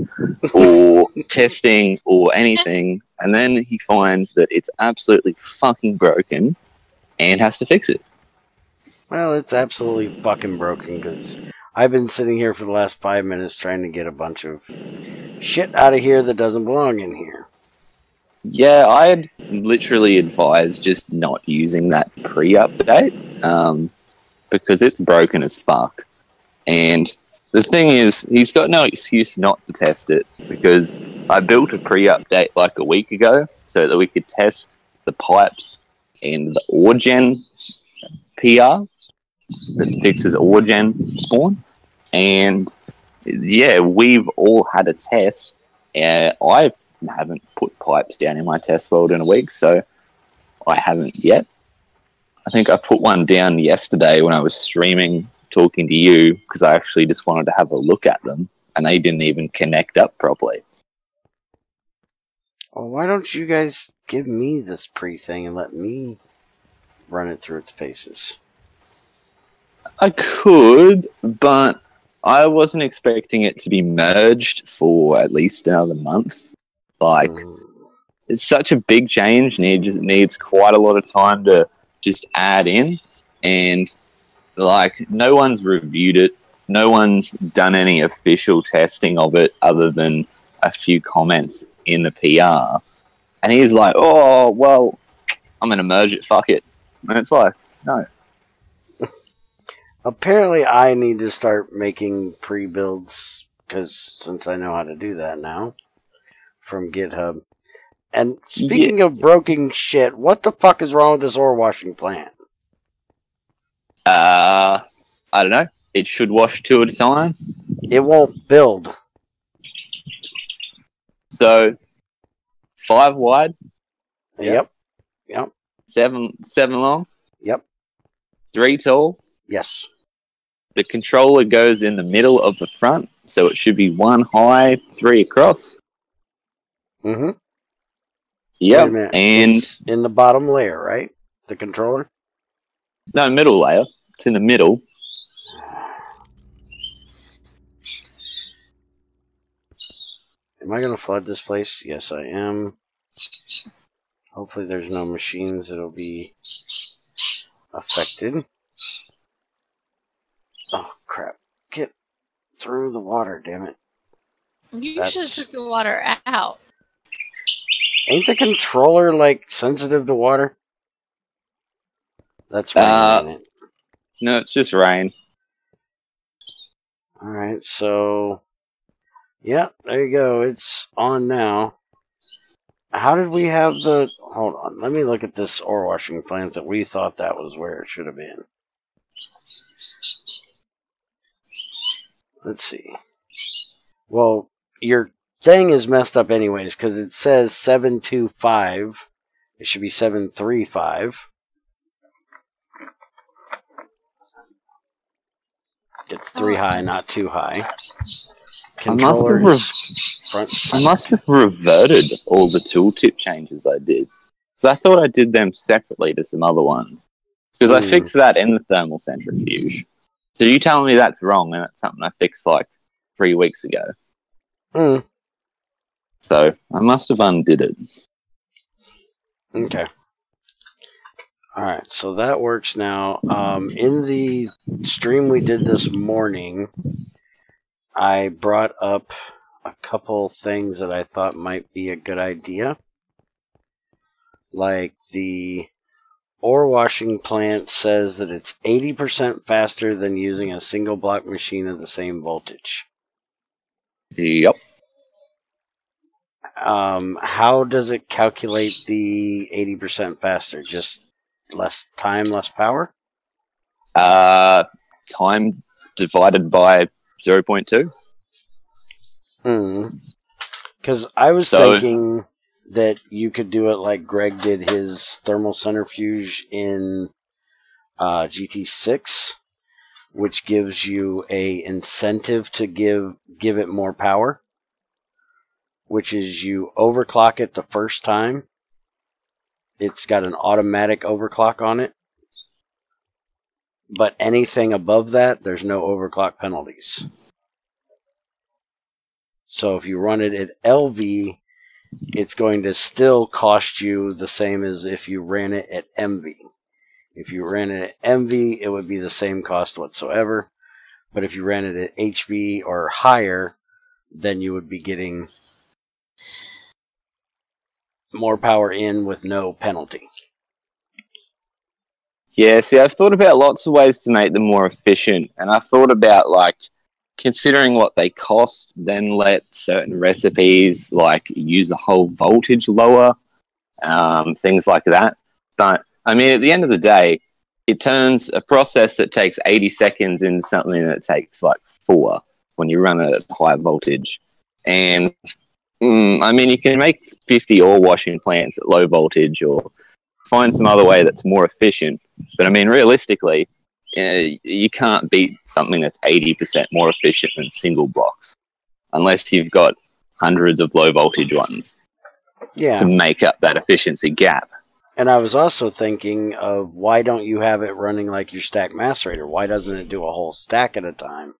C: or testing or anything, and then he finds that it's absolutely fucking broken and has to fix it.
B: Well, it's absolutely fucking broken because I've been sitting here for the last 5 minutes trying to get a bunch of shit out of here that doesn't belong in here.
C: Yeah, I'd literally advise just not using that pre-update because it's broken as fuck. And the thing is, he's got no excuse not to test it because I built a pre-update like a week ago so that we could test the pipes and the Oregen PR that fixes Oregen spawn. And yeah, we've all had a test. I haven't put pipes down in my test world in a week, so I haven't yet. I think I put one down yesterday when I was streaming talking to you because I actually just wanted to have a look at them and they didn't even connect up properly.
B: Well, why don't you guys give me this pre-thing and let me run it through its paces?
C: I could, but I wasn't expecting it to be merged for at least another month. Like, it's such a big change and it just needs quite a lot of time to just add in. And, like, no one's reviewed it. No one's done any official testing of it other than a few comments in the PR. And he's like, oh, well, I'm going to merge it, fuck it. And it's like, no.
B: Apparently, I need to start making pre-builds because since I know how to do that now from GitHub. And speaking of broken shit, what the fuck is wrong with this ore washing plant?
C: I don't know. It should wash two at a time.
B: It won't build.
C: So, 5 wide.
B: Yep.
C: 7 long.
B: Yep.
C: 3 tall.
B: Yes.
C: The controller goes in the middle of the front, so it should be 1 high, 3 across.
B: Mm-hmm.
C: Yep. And
B: it's in the bottom layer, right? The controller?
C: No, middle layer. It's in the middle.
B: Am I going to flood this place? Yes, I am. Hopefully there's no machines that'll be affected. Oh, crap. Get through the water, damn it.
A: You should took the water out.
B: Ain't the controller, like, sensitive to water? That's right, ain't it?
C: No, it's just rain.
B: Alright, so... Yeah, there you go. It's on now. How did we have the... Hold on, let me look at this ore washing plant that we thought that was where it should have been. Let's see. Well, your thing is messed up anyways, because it says 725. It should be 735. It's 3 high, not 2 high. Controllers front center.
C: I must have reverted all the tooltip changes I did. Because I thought I did them separately to some other ones. Because I fixed that in the thermal centrifuge. So you telling me that's wrong, and that's something I fixed like 3 weeks ago. So I must have undid it.
B: Okay. Alright, so that works now. In the stream we did this morning, I brought up a couple things that I thought might be a good idea. Like the ore washing plant says that it's 80% faster than using a single block machine of the same voltage.
C: Yep.
B: How does it calculate the 80% faster? Just less time, less power?
C: Time divided by 0.2.
B: Because I was thinking that you could do it like Greg did his thermal centrifuge in GT6, which gives you a incentive to give it more power, which is you overclock it the first time. It's got an automatic overclock on it. But anything above that, there's no overclock penalties. So if you run it at LV, it's going to still cost you the same as if you ran it at MV. If you ran it at MV, it would be the same cost whatsoever. But if you ran it at HV or higher, then you would be getting more power in with no penalty.
C: Yeah, see, I've thought about lots of ways to make them more efficient, and I've thought about, like, considering what they cost, then let certain recipes, like, use the whole voltage lower, things like that. But, I mean, at the end of the day, it turns a process that takes 80 seconds into something that takes, like, 4 when you run it at high voltage. And, I mean, you can make 50 ore washing plants at low voltage or find some other way that's more efficient. But, I mean, realistically, you can't beat something that's 80% more efficient than single blocks unless you've got hundreds of low voltage ones to make up that efficiency gap.
B: And I was also thinking of, why don't you have it running like your stack macerator? Why doesn't it do a whole stack at a time?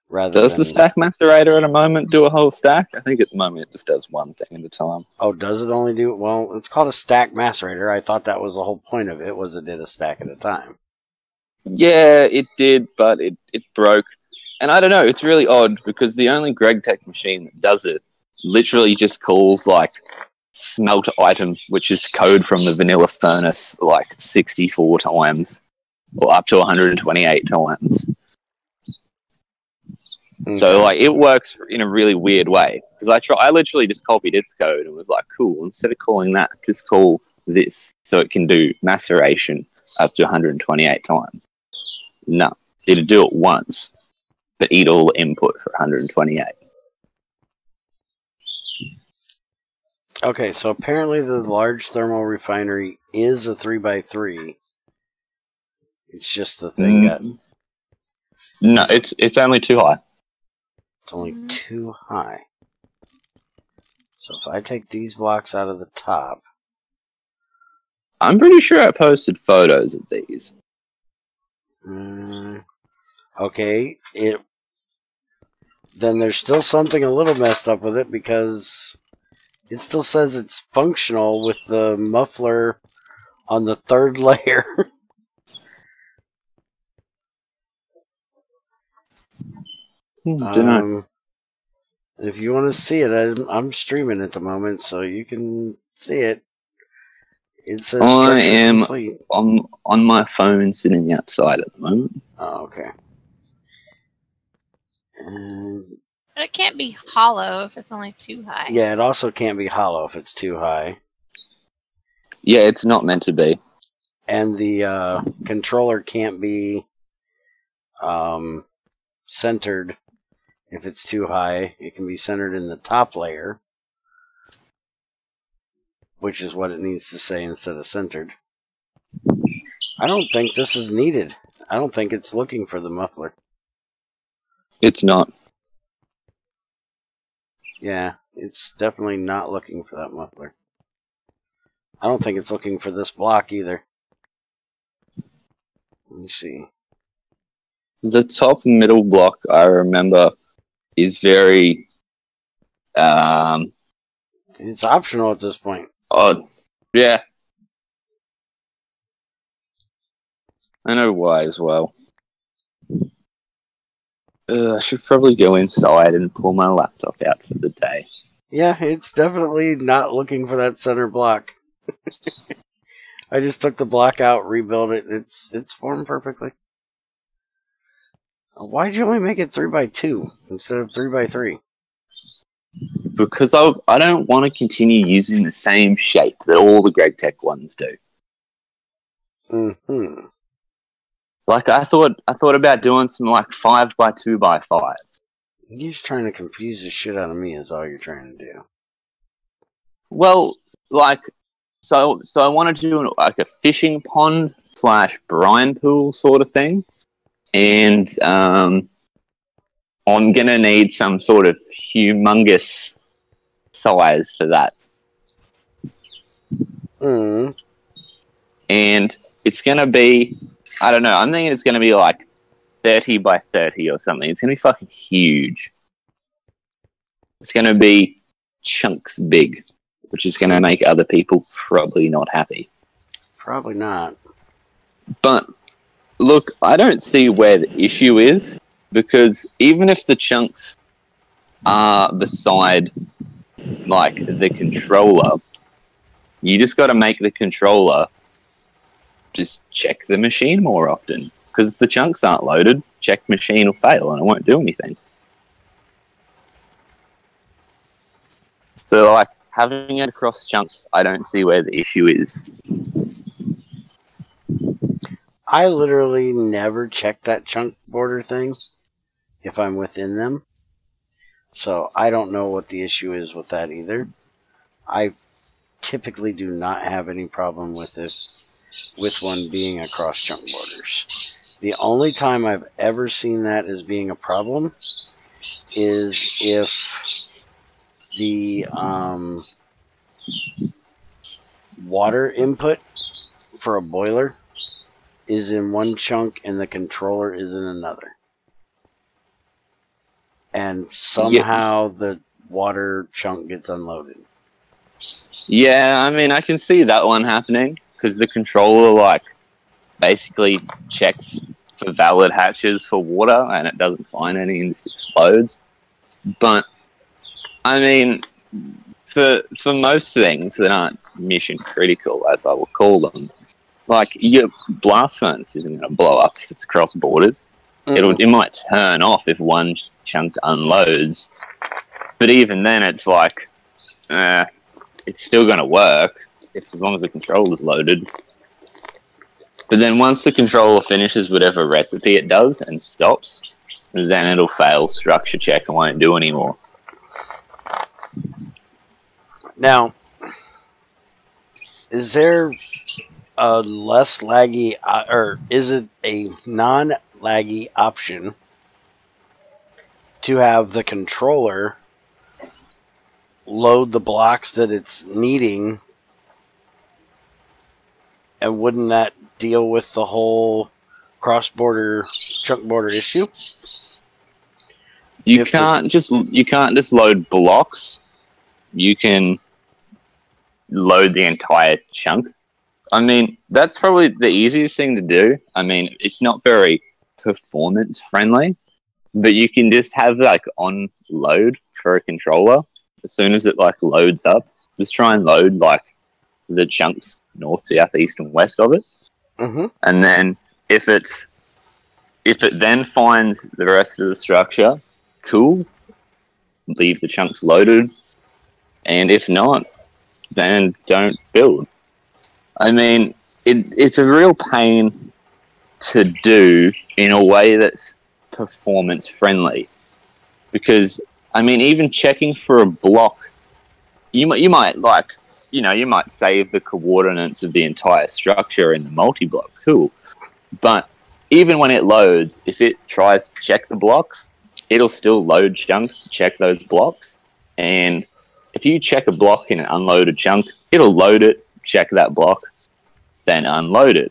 C: Does the stack macerator at a moment do a whole stack? I think at the moment it just does one thing at a time.
B: Oh, does it only do... Well, it's called a stack macerator. I thought that was the whole point of it, was it did a stack at a time.
C: Yeah, it did, but it broke. And I don't know, it's really odd, because the only GregTech machine that does it literally just calls, like, smelt item, which is code from the vanilla furnace, like, 64 times, or up to 128 times. Okay. So, like, it works in a really weird way. Because I literally just copied its code and was like, cool, instead of calling that, just call this, so it can do maceration up to 128 times. No, it'd do it once, but eat all the input for 128.
B: Okay, so apparently the large thermal refinery is a 3x3. It's just the thing that...
C: No, it's only too high.
B: It's only too high. So if I take these blocks out of the top...
C: I'm pretty sure I posted photos of these.
B: Okay, then there's still something a little messed up with it, because it still says it's functional with the muffler on the 3rd layer. If you want to see it, I'm streaming at the moment, so you can see it. It says
C: I am
B: complete.
C: on my phone sitting outside at the moment.
B: Oh, okay. And
A: But it can't be hollow if it's only too high.
B: yeah, it also can't be hollow if it's too high.
C: Yeah, it's not meant to be.
B: And the controller can't be centered if it's too high. It can be centered in the top layer, which is what it needs to say instead of centered. I don't think this is needed. I don't think it's looking for the muffler.
C: It's not.
B: Yeah, it's definitely not looking for that muffler. I don't think it's looking for this block either. Let me see.
C: The top middle block, I remember, is very
B: It's optional at this point.
C: odd. Yeah. I know why as well. I should probably go inside and pull my laptop out for the day.
B: Yeah, it's definitely not looking for that center block. I just took the block out, rebuilt it. It's formed perfectly. Why'd you only make it 3x2 instead of 3x3?
C: Because I don't want to continue using the same shape that all the Greg Tech ones do.
B: Mm-hmm.
C: Like I thought about doing some like 5x2x5.
B: You're just trying to confuse the shit out of me is all you're trying to do.
C: Well, like so I want to do like a fishing pond / brine pool sort of thing. And I'm gonna need some sort of humongous size for that.
B: Mm.
C: And it's gonna be, I don't know, I'm thinking it's gonna be like 30x30 or something. It's gonna be fucking huge. It's gonna be chunks big, which is gonna make other people probably not happy.
B: Probably not.
C: But look, I don't see where the issue is, because even if the chunks are beside like the controller, you just got to make the controller just check the machine more often, because if the chunks aren't loaded, check machine will fail and it won't do anything. So like having it across chunks, I don't see where the issue is.
B: I literally never check that chunk border thing if I'm within them. So I don't know what the issue is with that either. I typically do not have any problem with it, with one being across chunk borders. The only time I've ever seen that as being a problem is if the water input for a boiler is in one chunk and the controller is in another. And somehow the water chunk gets unloaded.
C: Yeah, I mean, I can see that one happening, because the controller, like, basically checks for valid hatches for water, and it doesn't find any and it explodes. But, I mean, for most things that aren't mission critical, as I will call them, like, your blast furnace isn't going to blow up if it's across borders. It might turn off if one chunk unloads, but even then, it's like, it's still going to work as long as the controller's loaded. But then once the controller finishes whatever recipe it does and stops, then it'll fail structure check and won't do anymore.
B: Now, is there a less laggy, or is it a non-laggy option to have the controller load the blocks that it's needing, and wouldn't that deal with the whole cross-border chunk border issue?
C: You can't just load blocks. You can load the entire chunk. I mean, that's probably the easiest thing to do. I mean, it's not very performance friendly, but you can just have like on load for a controller, as soon as it like loads up, just try and load like the chunks north, south, east, and west of it, and then if it then finds the rest of the structure, cool, leave the chunks loaded, and if not, then don't build. I mean, it's a real pain to do in a way that's performance friendly, because I mean, even checking for a block, you might like, you know, you might save the coordinates of the entire structure in the multi-block, cool, but even when it loads, if it tries to check the blocks, it'll still load chunks to check those blocks, and if you check a block in an unloaded chunk, it'll load it, check that block, then unload it.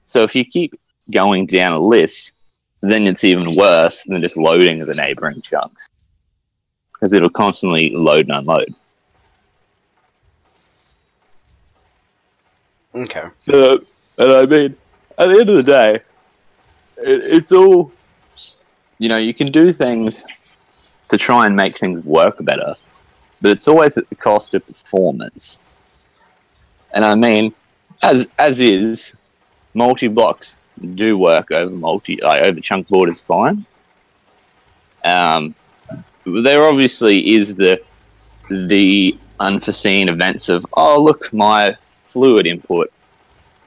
C: So if you keep going down a list, then it's even worse than just loading the neighboring chunks, because it'll constantly load and unload.
B: Okay.
C: And I mean, at the end of the day, it's all, you know, you can do things to try and make things work better, but it's always at the cost of performance. And I mean, as is, multi-blocks do work over chunk borders fine. There obviously is the unforeseen events of, oh look, my fluid input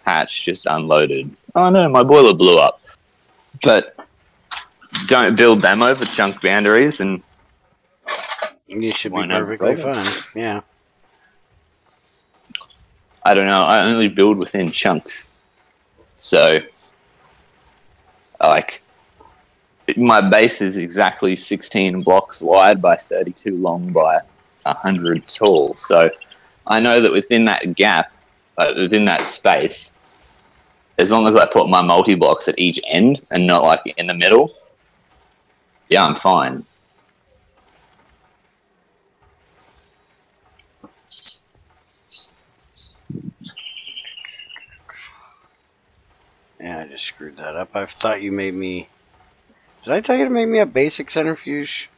C: hatch just unloaded. Oh no, my boiler blew up. But don't build them over chunk boundaries, and
B: you should be perfectly fine. Yeah.
C: I don't know. I only build within chunks, so like my base is exactly 16 blocks wide by 32 long by 100 tall. So I know that within that gap, within that space, as long as I put my multi-blocks at each end and not like in the middle, yeah, I'm fine.
B: Yeah, I just screwed that up. I thought you made me... Did I tell you to make me a basic centrifuge?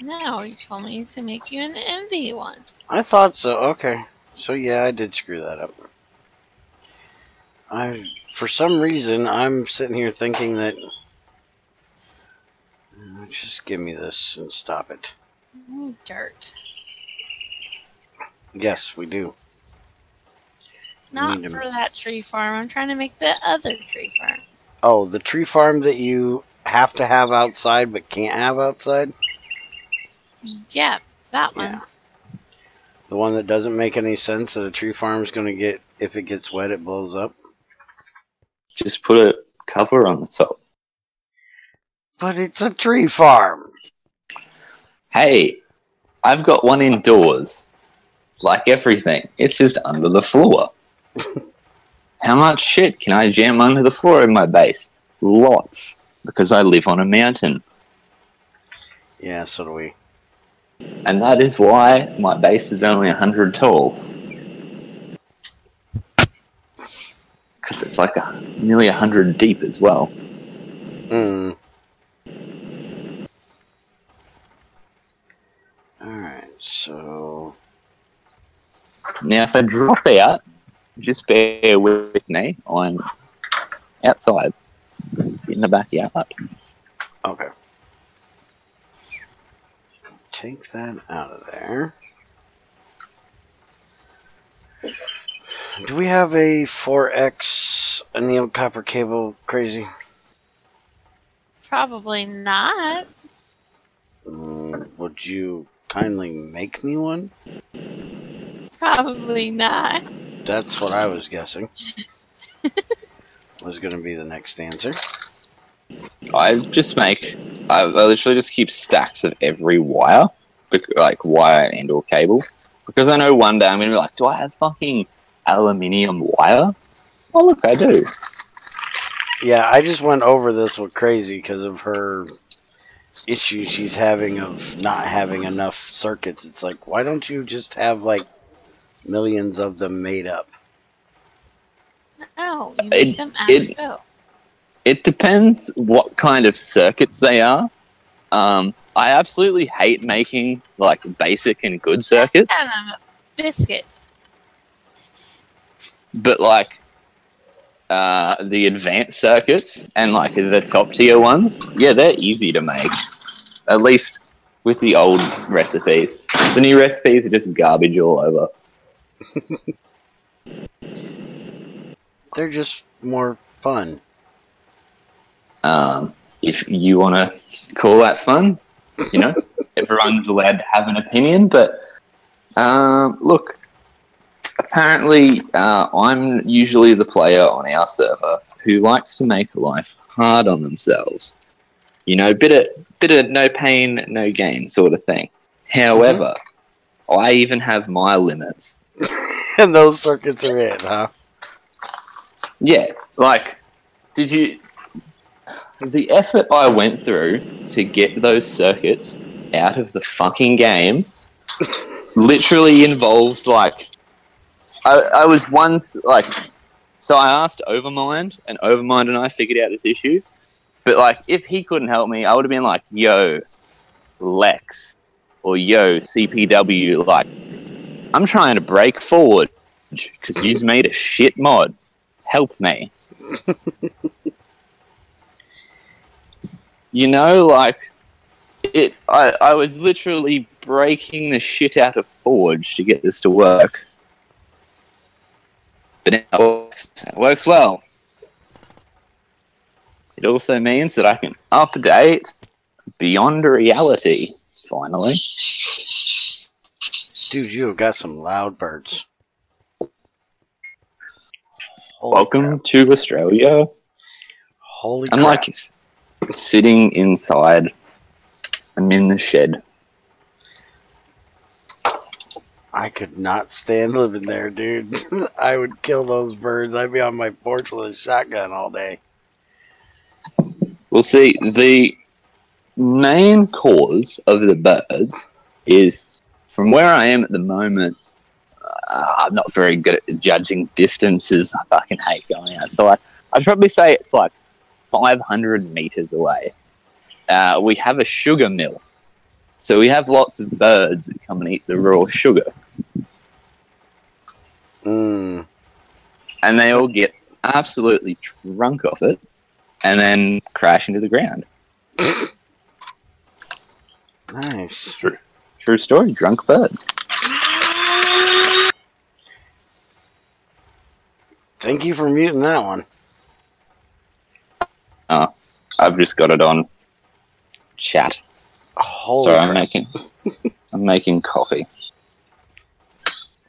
A: No, you told me to make you an envy one.
B: I thought so. Okay. So yeah, I did screw that up. For some reason, I'm sitting here thinking that... Just give me this and stop it.
A: Ooh, dirt.
B: Yes, we do.
A: Not for that tree farm. I'm trying to make the other tree farm.
B: Oh, the tree farm that you have to have outside but can't have outside?
A: Yeah, that one.
B: Yeah. The one that doesn't make any sense that a tree farm is going to get, if it gets wet, it blows up?
C: Just put a cover on the top.
B: But it's a tree farm!
C: Hey, I've got one indoors. Like everything, it's just under the floor. How much shit can I jam under the floor in my base? Lots. Because I live on a mountain.
B: Yeah, so do we.
C: And that is why my base is only 100 tall. Because it's like nearly 100 deep as well.
B: Alright, so...
C: Now, if I drop out, just bear with me. I'm outside in the backyard.
B: Okay. Take that out of there. Do we have a 4X annealed copper cable, Crazy?
A: Probably not.
B: Would you kindly make me one?
A: Probably not.
B: That's what I was guessing. Was going to be the next answer.
C: I literally just keep stacks of every wire, like wire and or cable, because I know one day I'm going to be like, do I have fucking aluminium wire? Oh look, I do.
B: Yeah, I just went over this with Crazy because of her issue she's having of not having enough circuits. It's like, why don't you just have like millions of them made up?
A: No, you make them as go.
C: It depends what kind of circuits they are. I absolutely hate making like basic and good circuits,
A: And a biscuit.
C: but like the advanced circuits and like the top tier ones, yeah, they're easy to make. At least with the old recipes. The new recipes are just garbage all over.
B: They're just more fun.
C: If you want to call that fun, you know, everyone's allowed to have an opinion. But look, apparently I'm usually the player on our server who likes to make life hard on themselves. You know, bit of no pain, no gain sort of thing. However, I even have my limits.
B: And those circuits are it, huh?
C: Yeah, like, the effort I went through to get those circuits out of the fucking game literally involves, like, I was once, like, so I asked Overmind, and Overmind and I figured out this issue, but, like, if he couldn't help me, I would have been like, yo, Lex, or yo, CPW, like, I'm trying to break forward, because you've made a shit mod. Help me. You know, like, I was literally breaking the shit out of Forge to get this to work. But now it works well. It also means that I can update beyond reality, finally.
B: Dude, you have got some loud birds.
C: Welcome to Australia.
B: Holy
C: I'm
B: crap.
C: like sitting inside. I'm in the shed.
B: I could not stand living there, dude. I would kill those birds. I'd be on my porch with a shotgun all day.
C: Well, see, the main cause of the birds is, from where I am at the moment, I'm not very good at judging distances. I fucking hate going out. So I'd probably say it's like 500 meters away. We have a sugar mill. So we have lots of birds that come and eat the raw sugar.
B: Mm.
C: And they all get absolutely drunk off it and then crash into the ground.
B: Nice.
C: True story, drunk birds.
B: Thank you for muting that one.
C: Oh, I've just got it on chat.
B: Holy
C: Sorry,
B: crap.
C: I'm making coffee.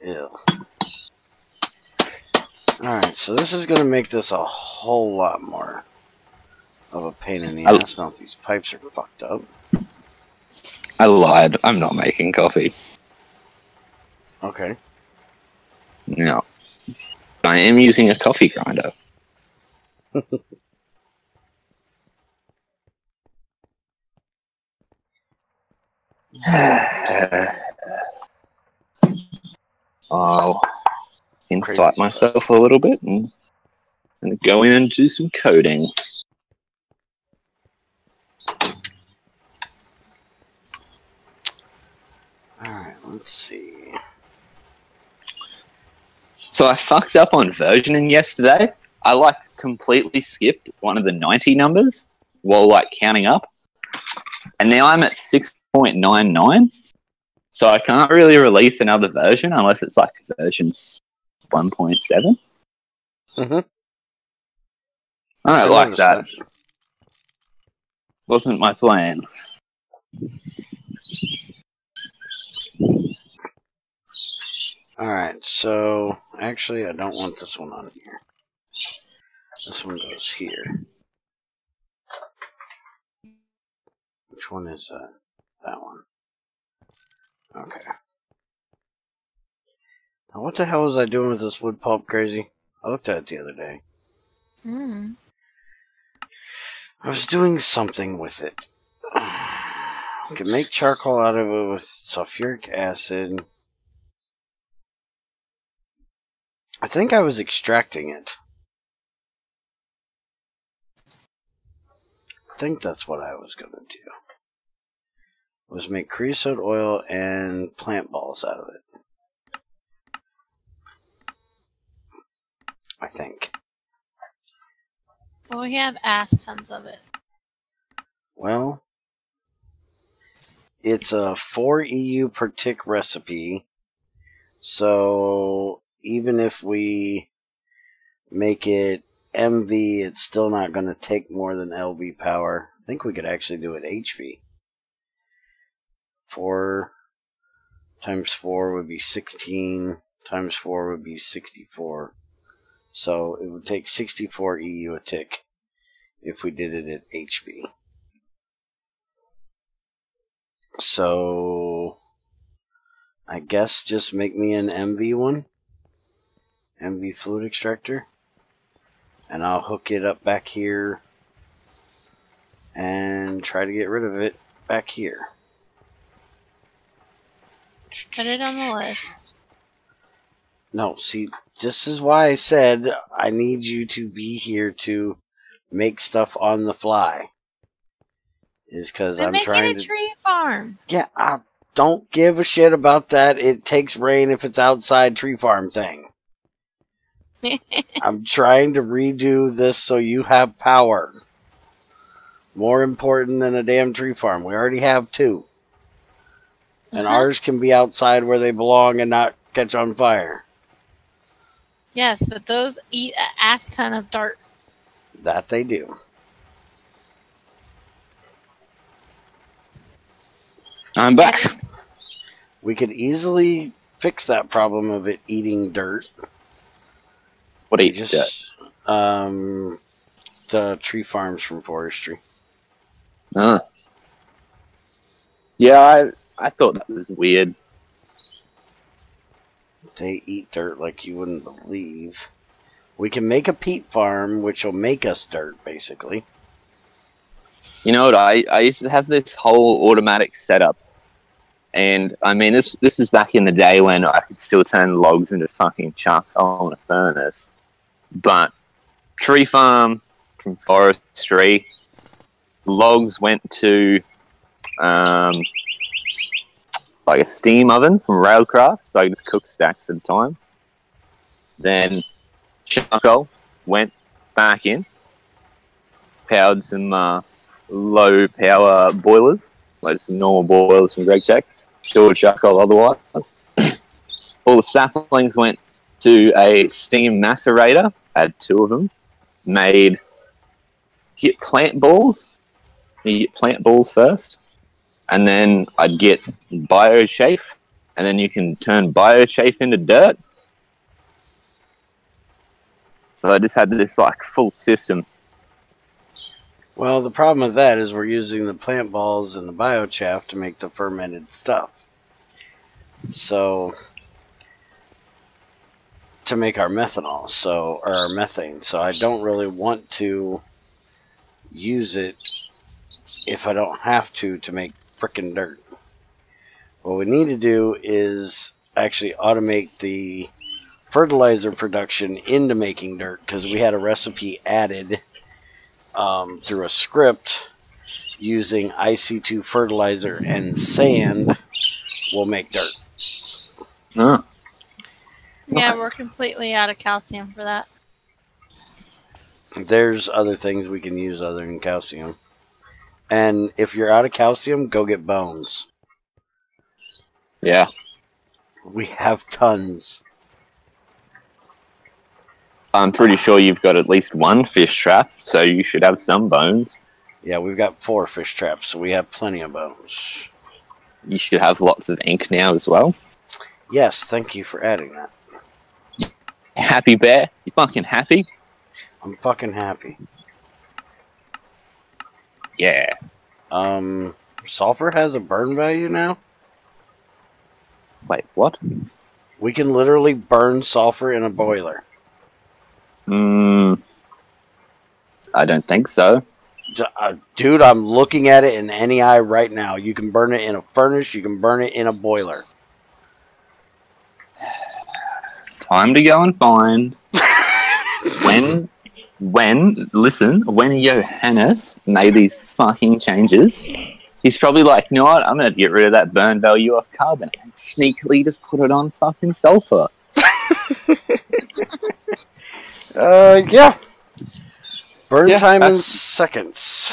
B: Ew. Alright, so this is going to make this a whole lot more of a pain in the ass. Now these pipes are fucked up.
C: I lied. I'm not making coffee.
B: Okay.
C: No. I am using a coffee grinder. I'll incite myself a little bit and go in and do some coding.
B: Alright, let's see.
C: So I fucked up on versioning yesterday. I like completely skipped one of the 90 numbers while like counting up. And now I'm at 6.99. So I can't really release another version unless it's like version 1.7.
B: Mm-hmm.
C: I don't like that. Wasn't my plan.
B: Alright, so actually I don't want this one on here. This one goes here. Which one is that? That one. Okay. Now what the hell was I doing with this wood pulp, Crazy? I looked at it the other day.
A: Mm.
B: I was doing something with it. I could make charcoal out of it with sulfuric acid. I think I was extracting it. I think that's what I was going to do. was make creosote oil and plant balls out of it. I think.
A: Well, we have ass tons of it.
B: Well, it's a 4 EU per tick recipe. So even if we make it MV, it's still not going to take more than LV power. I think we could actually do it HV. 4 times 4 would be 16, times 4 would be 64. So it would take 64 EU a tick if we did it at HV. So I guess just make me an MV one. MV fluid extractor. And I'll hook it up back here and try to get rid of it back here.
A: Put it on the list.
B: No, see, this is why I said I need you to be here to make stuff on the fly. Is because I'm trying to...
A: a tree farm.
B: Yeah, I don't give a shit about that. It takes rain if it's outside tree farm thing. I'm trying to redo this so you have power. More important than a damn tree farm. We already have 2. And ours can be outside where they belong and not catch on fire.
A: Yes, but those eat an ass ton of dirt.
B: That they do.
C: I'm back.
B: We could easily fix that problem of it eating dirt.
C: What eats dirt?
B: The tree farms from forestry.
C: Yeah, I thought that was weird.
B: They eat dirt like you wouldn't believe. We can make a peat farm, which will make us dirt, basically.
C: You know what? I used to have this whole automatic setup. And, I mean, this was back in the day when I could still turn logs into fucking charcoal in a furnace. But tree farm from forestry, logs went to like a steam oven from Railcraft, so I just cook stacks at a time. Then charcoal went back in, powered some low power boilers, like some normal boilers from Greg Check, stored charcoal otherwise. All the saplings went to a steam macerator, had 2 of them, get plant balls. You get plant balls first, and then I'd get biochafe, and then you can turn biochafe into dirt. So I just had this like full system.
B: Well, the problem with that is we're using the plant balls and the biochaff to make the fermented stuff. So, to make our methanol, or our methane. So I don't really want to use it if I don't have to make frickin' dirt. What we need to do is actually automate the fertilizer production into making dirt, because we had a recipe added through a script using IC2 fertilizer and sand will make dirt.
C: Oh.
A: Yeah, we're completely out of calcium for that.
B: There's other things we can use other than calcium. And if you're out of calcium, go get bones.
C: Yeah.
B: We have tons.
C: I'm pretty sure you've got at least 1 fish trap, so you should have some bones.
B: Yeah, we've got 4 fish traps, so we have plenty of bones.
C: You should have lots of ink now as well.
B: Yes, thank you for adding that.
C: Happy bear? You fucking happy?
B: I'm fucking happy.
C: Yeah.
B: Sulfur has a burn value now?
C: Wait, what?
B: We can literally burn sulfur in a boiler.
C: I don't think so.
B: Dude, I'm looking at it in NEI right now. You can burn it in a furnace, you can burn it in a boiler.
C: Time to go and find. when Johannes made these fucking changes, He's probably like, you know what? I'm gonna get rid of that burn value of carbon and sneakily just put it on fucking sulfur.
B: Yeah. Burn
C: Yeah,
B: time in seconds.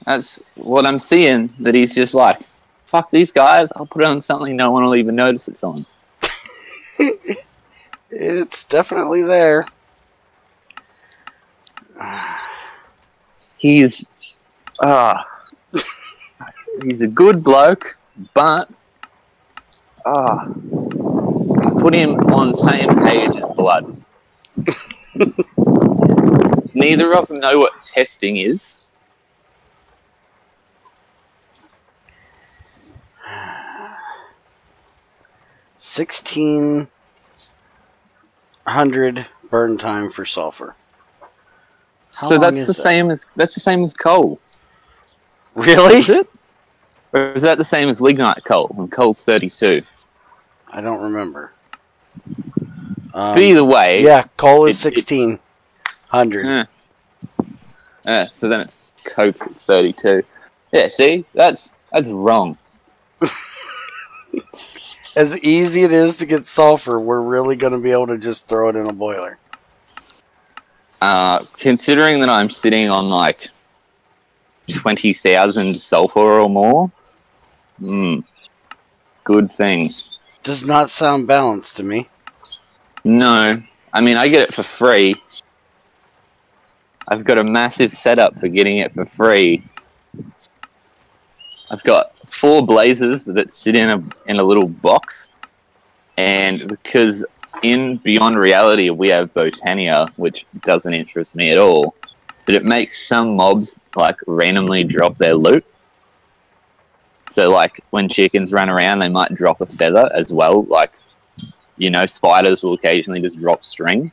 C: That's what I'm seeing. That he's just like, fuck these guys. I'll put it on something no one will even notice it's on.
B: It's definitely there.
C: He's he's a good bloke, but put him on the same page as blood. Neither of them know what testing is.
B: $1,600 burn time for sulfur.
C: So that's the same as coal.
B: Really?
C: Is it? Or is that the same as lignite coal? And coal's 32.
B: I don't remember.
C: But either way,
B: yeah, coal is 1,600.
C: So then it's coke that's 32. Yeah, see, that's wrong.
B: As easy it is to get sulfur, we're really going to be able to just throw it in a boiler.
C: Considering that I'm sitting on like 20,000 sulfur or more, good things.
B: Does not sound balanced to me.
C: No, I mean I get it for free. I've got a massive setup for getting it for free. I've got 4 blazers that sit in a little box, and because in Beyond Reality we have Botania, which doesn't interest me at all, but it makes some mobs like randomly drop their loot. So like when chickens run around, they might drop a feather as well. Like, you know, spiders will occasionally just drop string.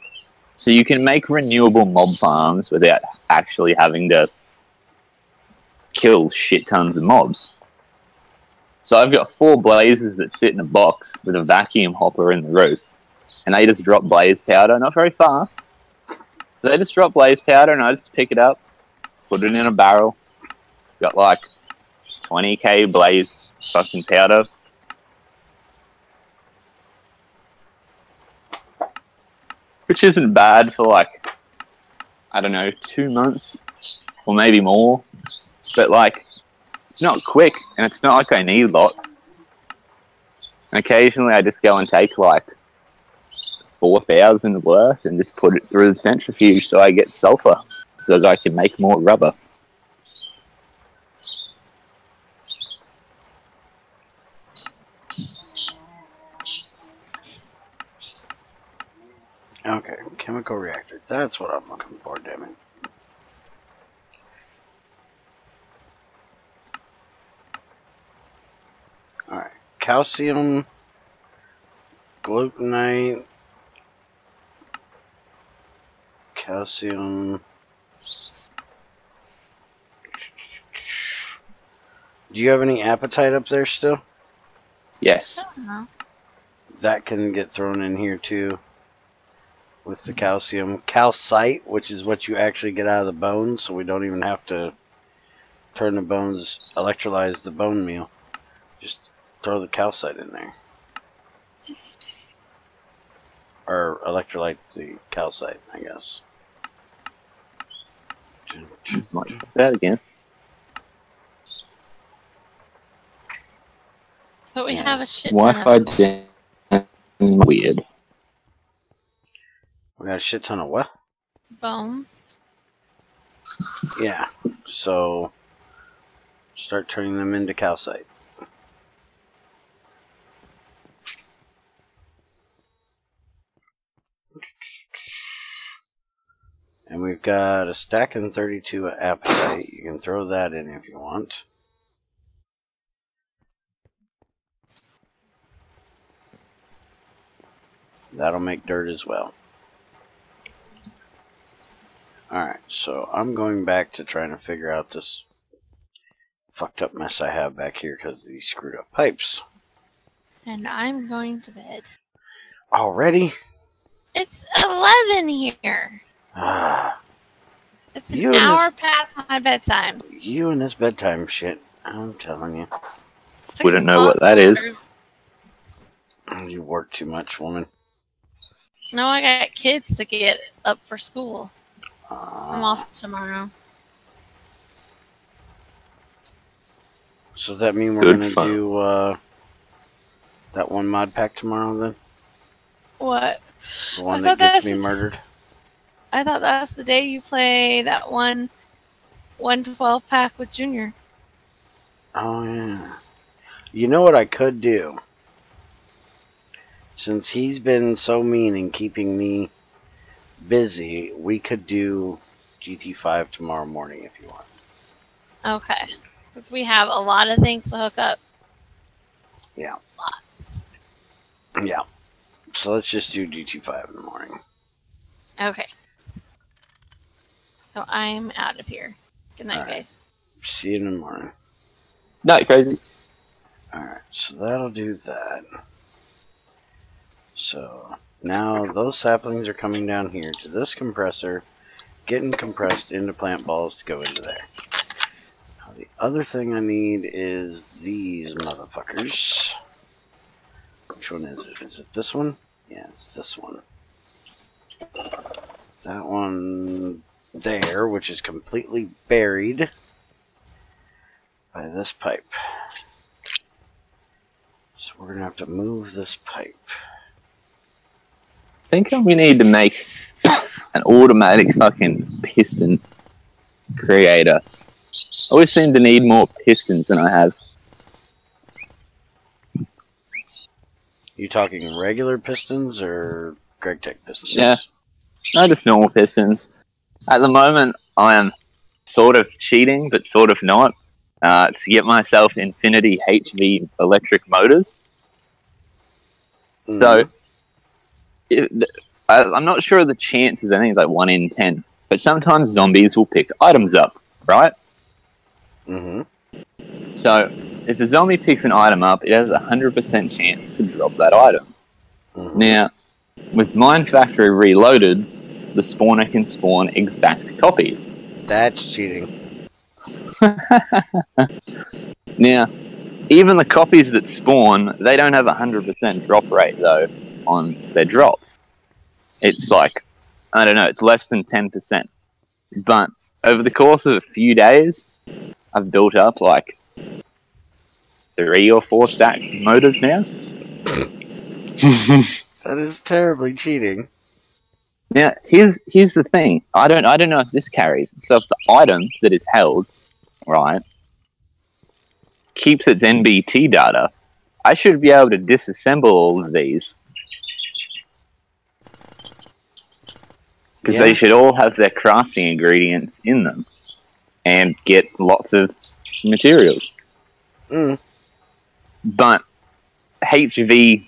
C: So you can make renewable mob farms without actually having to kill shit tons of mobs. So I've got 4 blazers that sit in a box with a vacuum hopper in the roof, and they just drop blaze powder, not very fast. They just drop blaze powder, and I just pick it up, put it in a barrel. Got like 20k blaze fucking powder. Which isn't bad for like, I don't know, 2 months or maybe more. But like, it's not quick, and it's not like I need lots. And occasionally I just go and take like 4,000 worth and just put it through the centrifuge so I get sulfur, so that I can make more rubber.
B: Okay, chemical reactor. That's what I'm looking for, damn it. Alright, calcium, gluconite, calcium. Do you have any appetite up there still?
C: Yes.
B: That can get thrown in here too. With the calcium. Calcite, which is what you actually get out of the bones, so we don't even have to turn the bones, electrolyze the bone meal. Just throw the calcite in there. Or electrolyte the calcite, I guess.
C: Might try that again.
A: But we have a shit ton
C: Wi-Fi
A: of
C: down weird.
B: We got a shit ton of what?
A: bones.
B: Yeah. So start turning them into calcite. And we've got a stack and 32 appetite. You can throw that in if you want. That'll make dirt as well. Alright, so I'm going back to trying to figure out this fucked up mess I have back here because of these screwed up pipes.
A: And I'm going to bed.
B: Already?
A: It's 11 here.
B: Ah.
A: It's an hour past my bedtime.
B: You and this bedtime shit. I'm telling you.
C: Wouldn't know what that is.
B: You work too much, woman.
A: No, I got kids to get up for school. I'm off tomorrow.
B: So does that mean we're going to do that one mod pack tomorrow then?
A: What?
B: The one that gets me murdered?
A: I thought that's the day you play that 112 pack with Junior.
B: Oh, yeah. You know what I could do? Since he's been so mean in keeping me busy, we could do GT5 tomorrow morning if you want.
A: Okay. Because we have a lot of things to hook up.
B: Yeah.
A: Lots.
B: Yeah. So let's just do GT5 in the morning.
A: Okay. So I'm out of here. Good night, guys.
B: See you in the morning.
C: Not crazy.
B: Alright, so that'll do that. So now those saplings are coming down here to this compressor, getting compressed into plant balls to go into there. Now the other thing I need is these motherfuckers. Which one is it? Is it this one? Yeah, it's this one. That one there, which is completely buried by this pipe. So we're gonna have to move this pipe.
C: I think we need to make an automatic fucking piston creator. I always seem to need more pistons than I have.
B: You talking regular pistons or Greg Tech pistons?
C: Yeah. No, just normal pistons. At the moment, I am sort of cheating, but sort of not, to get myself Infinity HV electric motors. So, I'm not sure of the chances. I think it's like 1 in 10. But sometimes zombies will pick items up, right? So, if a zombie picks an item up, it has a 100% chance to drop that item. Now, with Mine Factory Reloaded, the spawner can spawn exact copies.
B: That's cheating.
C: Now, even the copies that spawn, they don't have a 100% drop rate, though, on their drops. It's like, I don't know, it's less than 10%. But over the course of a few days, I've built up like 3 or 4 stacks of motors now.
B: That is terribly cheating.
C: Now, here's the thing. I don't know if this carries. So if the item that is held, right, keeps its NBT data, I should be able to disassemble all of these. Because they should all have their crafting ingredients in them. And get lots of materials. But HV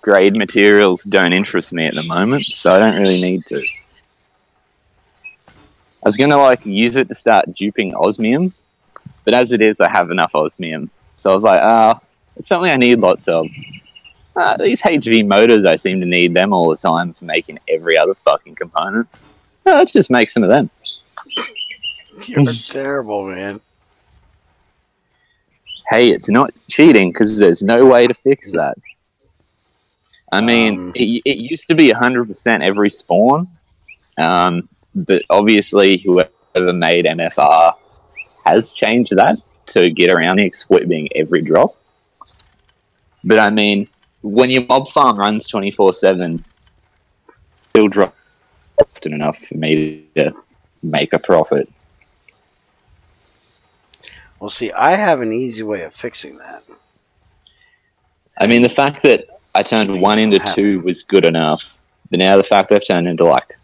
C: grade materials don't interest me at the moment, so I don't really need to. I was gonna like use it to start duping osmium, but as it is, I have enough osmium. So I was like, it's something I need lots of. These HV motors, I seem to need them all the time for making every other fucking component. Let's just make some of them.
B: You're terrible, man.
C: Hey, it's not cheating because there's no way to fix that. I mean, it used to be 100% every spawn, but obviously whoever made MFR has changed that to get around the exploiting every drop. But I mean, when your mob farm runs 24/7, it'll drop often enough for me to make a profit.
B: Well, see, I have an easy way of fixing that.
C: I mean, the fact that I turned 1 into 2 was good enough, but now the fact I've turned into like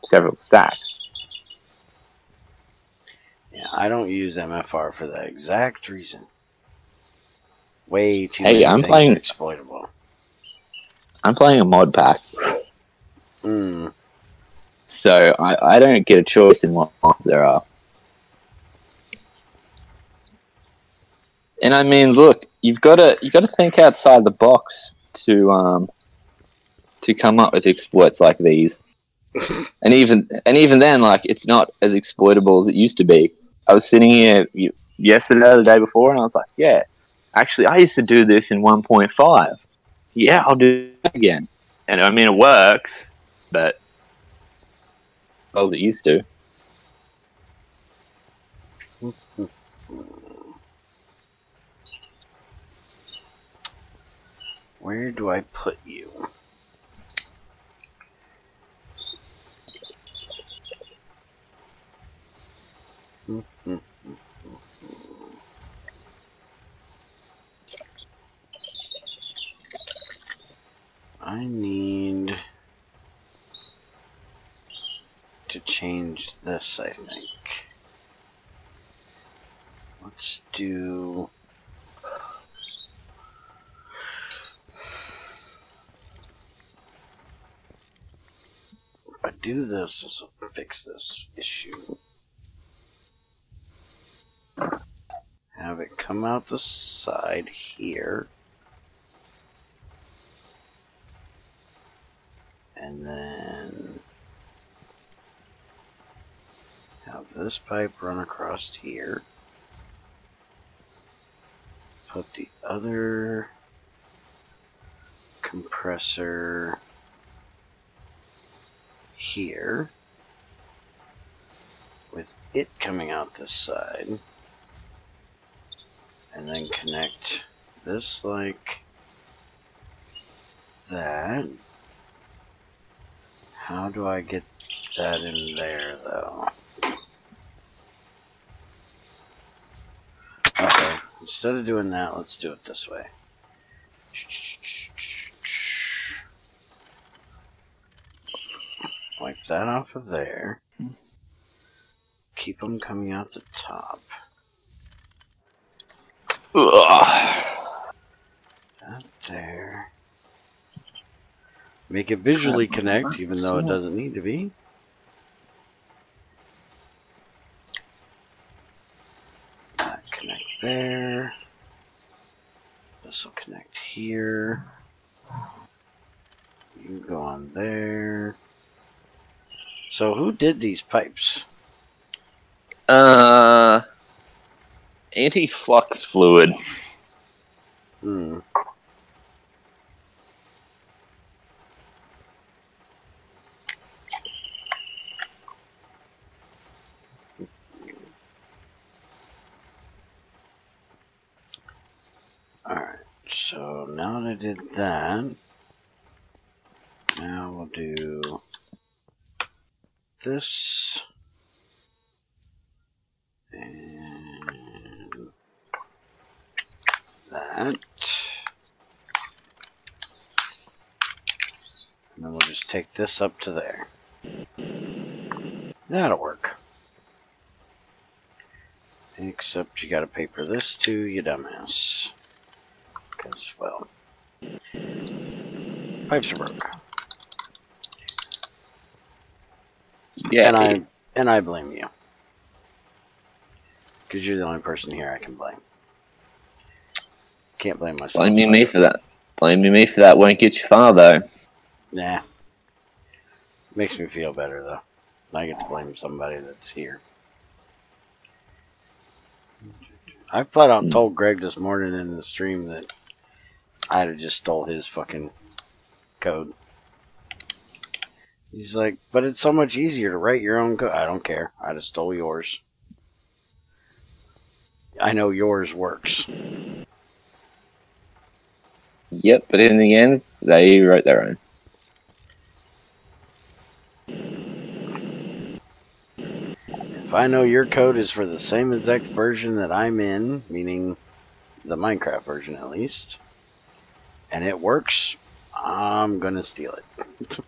C: several stacks.
B: Yeah, I don't use MFR for that exact reason. Way too many things are exploitable.
C: I'm playing a mod pack. So I don't get a choice in what mods there are. And I mean, look, you got to think outside the box to come up with exploits like these. and even then, like, it's not as exploitable as it used to be. I was sitting here yesterday or the day before, and I was like, yeah, actually, I used to do this in 1.5. Yeah, I'll do it again. And I mean, it works, but as it used to.
B: Where do I put you? I need to change this, I think. Let's do... If I do this, this will fix this issue. Have it come out the side here. And then have this pipe run across here. Put the other compressor here with it coming out this side, and then connect this like that. How do I get that in there though? Okay, instead of doing that, let's do it this way. Wipe that off of there. Keep them coming out the top.
C: Ugh.
B: That there. Make it visually connect, even though it doesn't need to be. That connect there. This will connect here. You can go on there. So who did these pipes?
C: Anti-flux fluid.
B: Hmm. Alright, so now that I did that, now we'll do this and that. And then we'll just take this up to there. That'll work. Except you gotta paper this too, you dumbass. Because, well, pipes are broke.
C: Yeah.
B: And I blame you. Because you're the only person here I can blame. Can't blame myself.
C: Blaming me for that. Blaming me for that won't get you far, though.
B: Nah. Makes me feel better, though. I get to blame somebody that's here. I flat out told Greg this morning in the stream that I'd have just stole his fucking code. He's like, but it's so much easier to write your own code. I don't care. I'd have stole yours. I know yours works.
C: Yep, but in the end, they wrote their own.
B: If I know your code is for the same exact version that I'm in, meaning the Minecraft version at least, and it works, I'm gonna steal it.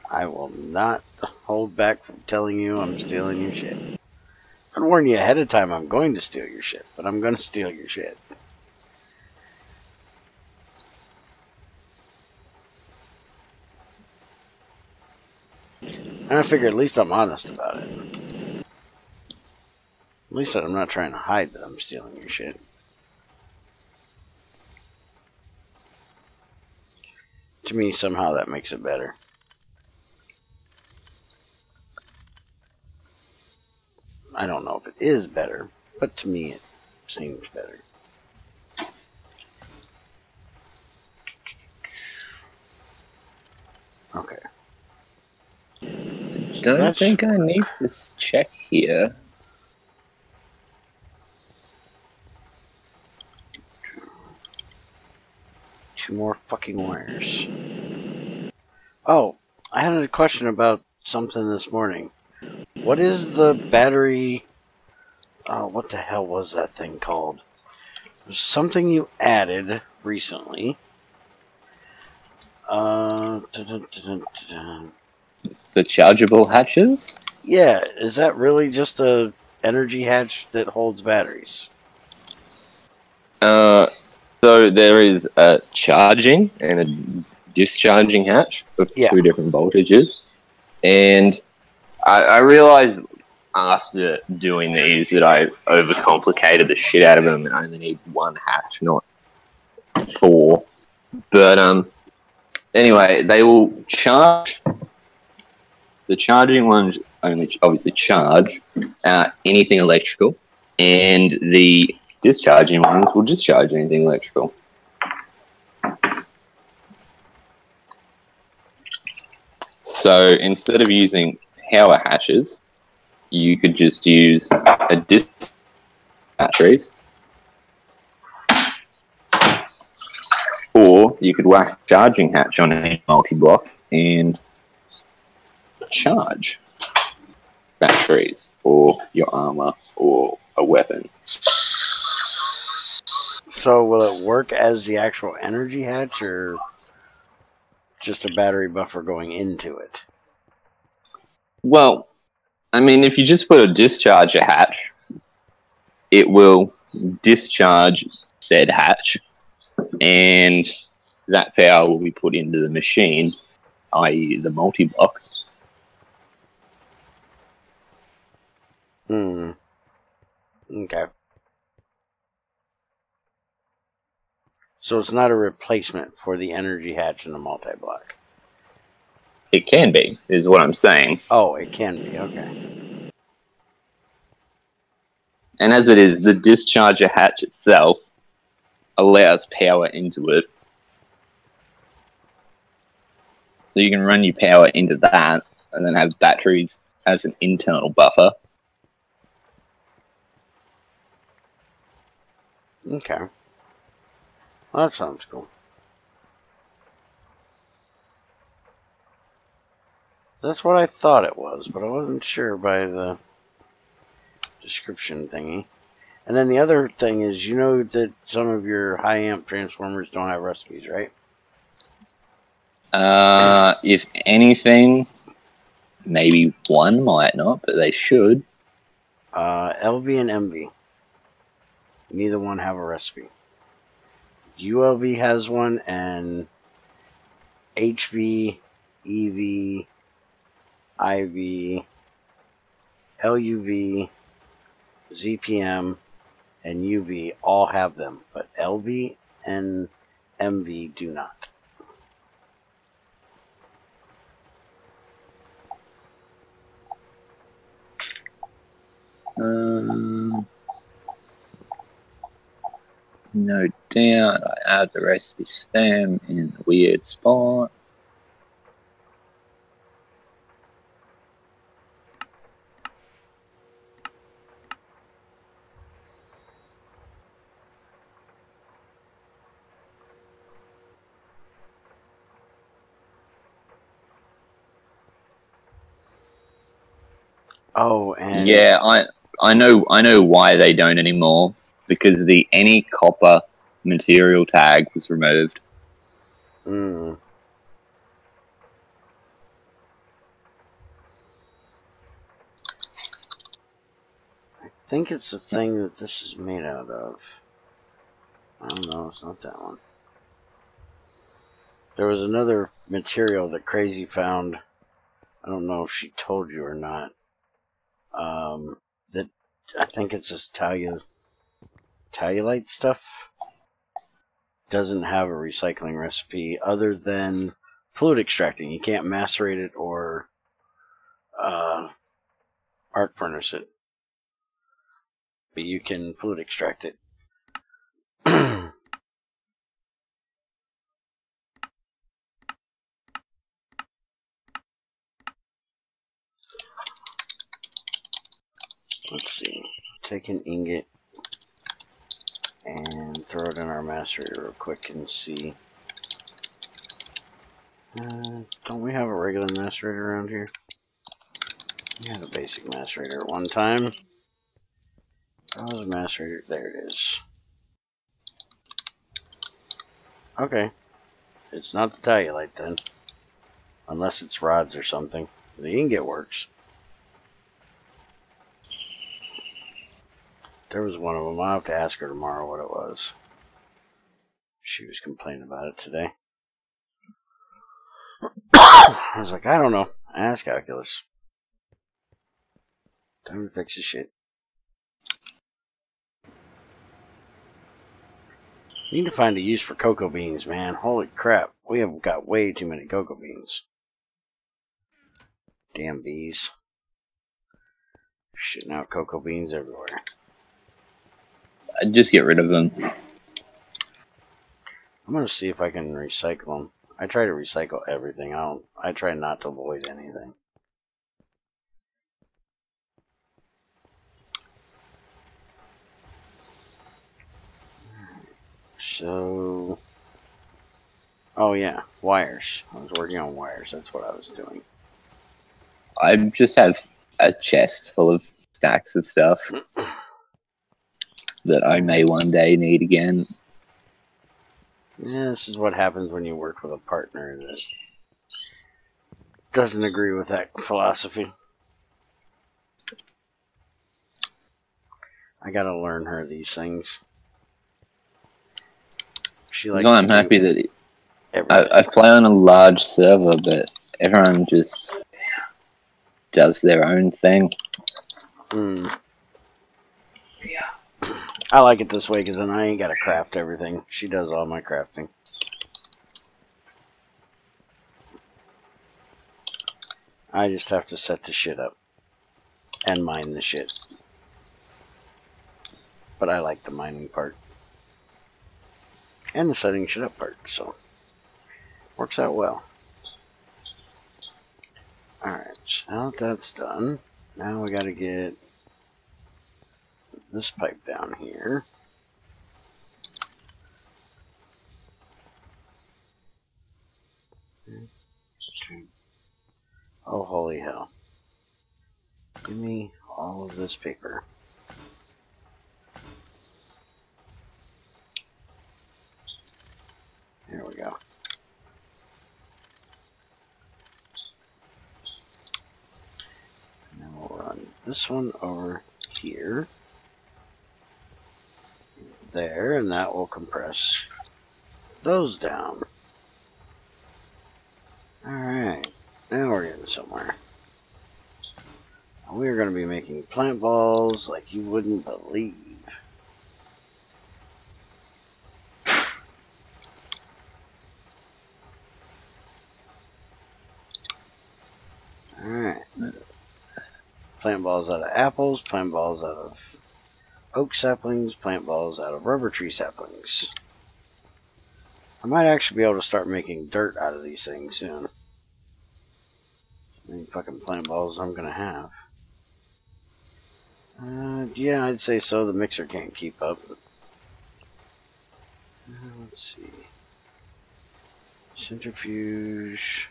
B: I will not hold back from telling you I'm stealing your shit. I'd warn you ahead of time I'm going to steal your shit, but I'm gonna steal your shit. And I figure at least I'm honest about it. At least I'm not trying to hide that I'm stealing your shit. To me, somehow that makes it better. I don't know if it is better, but to me it seems better. Okay.
C: Don't think I need this check here.
B: Two more fucking wires. Oh, I had a question about something this morning. What is the battery... what the hell was that thing called? There's something you added recently.
C: The chargeable hatches?
B: Yeah, is that really just a energy hatch that holds batteries?
C: So there is a charging and a discharging hatch of two different voltages. And I realized after doing these that I overcomplicated the shit out of them and only need one hatch, not four. But anyway, they will charge. The charging ones only obviously charge anything electrical, and the discharging ones will discharge anything electrical. So instead of using power hatches, you could just use a batteries, or you could whack a charging hatch on any multi-block and charge batteries or your armor or a weapon.
B: So will it work as the actual energy hatch or just a battery buffer going into it?
C: Well, I mean, if you just put a discharger hatch, it will discharge said hatch, and that power will be put into the machine, i.e. the multi-block.
B: Okay. So it's not a replacement for the energy hatch in the multi-block?
C: It can be, is what I'm saying.
B: Oh, it can be, okay.
C: And as it is, the discharger hatch itself allows power into it. So you can run your power into that and then have batteries as an internal buffer.
B: Okay. Well, that sounds cool. That's what I thought it was, but I wasn't sure by the description thingy. And then the other thing is, you know that some of your high amp transformers don't have recipes, right?
C: If anything, maybe one might not, but they should.
B: LV and MV. Neither one have a recipe. ULV has one, and HV, EV, IV, LUV, ZPM, and UV all have them, but LV and MV do not.
C: No doubt, I add the recipes for them in the weird spot.
B: Oh, and
C: yeah, I know why they don't anymore, because the any copper material tag was removed.
B: I think it's the thing that this is made out of. I don't know, it's not that one. There was another material that Crazy found. I don't know if she told you or not. That I think it's this tallulite stuff. Doesn't have a recycling recipe other than fluid extracting. You can't macerate it or arc furnace it. but you can fluid extract it. Let's see. Take an ingot and throw it in our macerator real quick and see. Don't we have a regular macerator around here? We had a basic macerator at one time. That was a macerator. There it is. Okay. It's not the tallulite then. Unless it's rods or something. The ingot works. There was one of them. I'll have to ask her tomorrow what it was. She was complaining about it today. I was like, I don't know. Ask calculus. Time to fix this shit. Need to find a use for cocoa beans, man. Holy crap. We have got way too many cocoa beans. Damn bees. Shitting out cocoa beans everywhere.
C: I'd just get rid of them.
B: I'm gonna see if I can recycle them. I try to recycle everything. I try not to avoid anything. So, oh yeah, wires. I was working on wires. That's what I was doing.
C: I just have a chest full of stacks of stuff that I may one day need again.
B: Yeah, this is what happens when you work with a partner that doesn't agree with that philosophy. I gotta learn her these things. She likes.
C: So I'm happy that I play on a large server, but everyone just does their own thing.
B: I like it this way because then I ain't gotta craft everything. She does all my crafting. I just have to set the shit up and mine the shit. But I like the mining part. And the setting shit up part, so works out well. Alright, so now that that's done, now we gotta get this pipe down here. Oh, holy hell. Give me all of this paper. There we go. And then we'll run this one over here. There, and that will compress those down. Alright, now we're getting somewhere. We're going to be making plant balls like you wouldn't believe. Alright. Plant balls out of apples, plant balls out of oak saplings, plant balls out of rubber tree saplings. I might actually be able to start making dirt out of these things soon. How many fucking plant balls I'm gonna have? Yeah, I'd say so. The mixer can't keep up. Let's see. Centrifuge.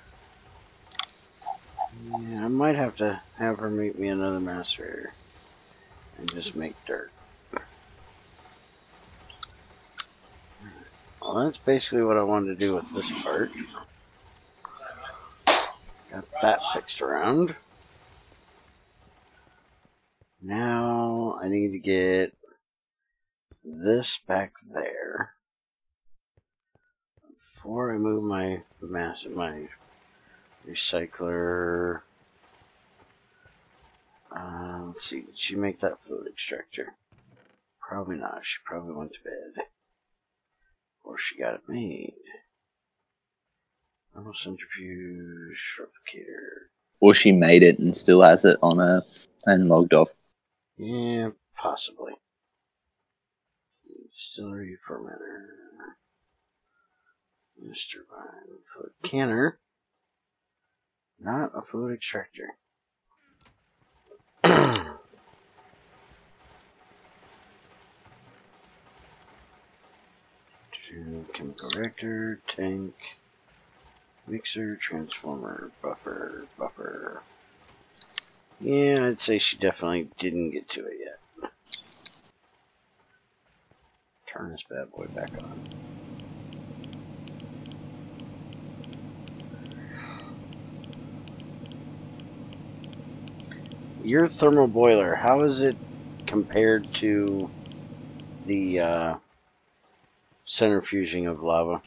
B: Yeah, I might have to have her make me another macerator and just make dirt. Well, that's basically what I wanted to do with this part. Got that fixed around. Now I need to get this back there before I move my recycler. Let's see, did she make that fluid extractor? Probably not. She probably went to bed. Or she got it made. Thermal centrifuge replicator.
C: Or she made it and still has it on her and logged off.
B: Yeah, possibly. Distillery fermenter. Mr. Vine. Fluid canner. Not a fluid extractor. Chemical reactor, tank, mixer, transformer, buffer. Yeah, I'd say she definitely didn't get to it yet. Turn this bad boy back on. Your thermal boiler, how is it compared to the centrifuging of lava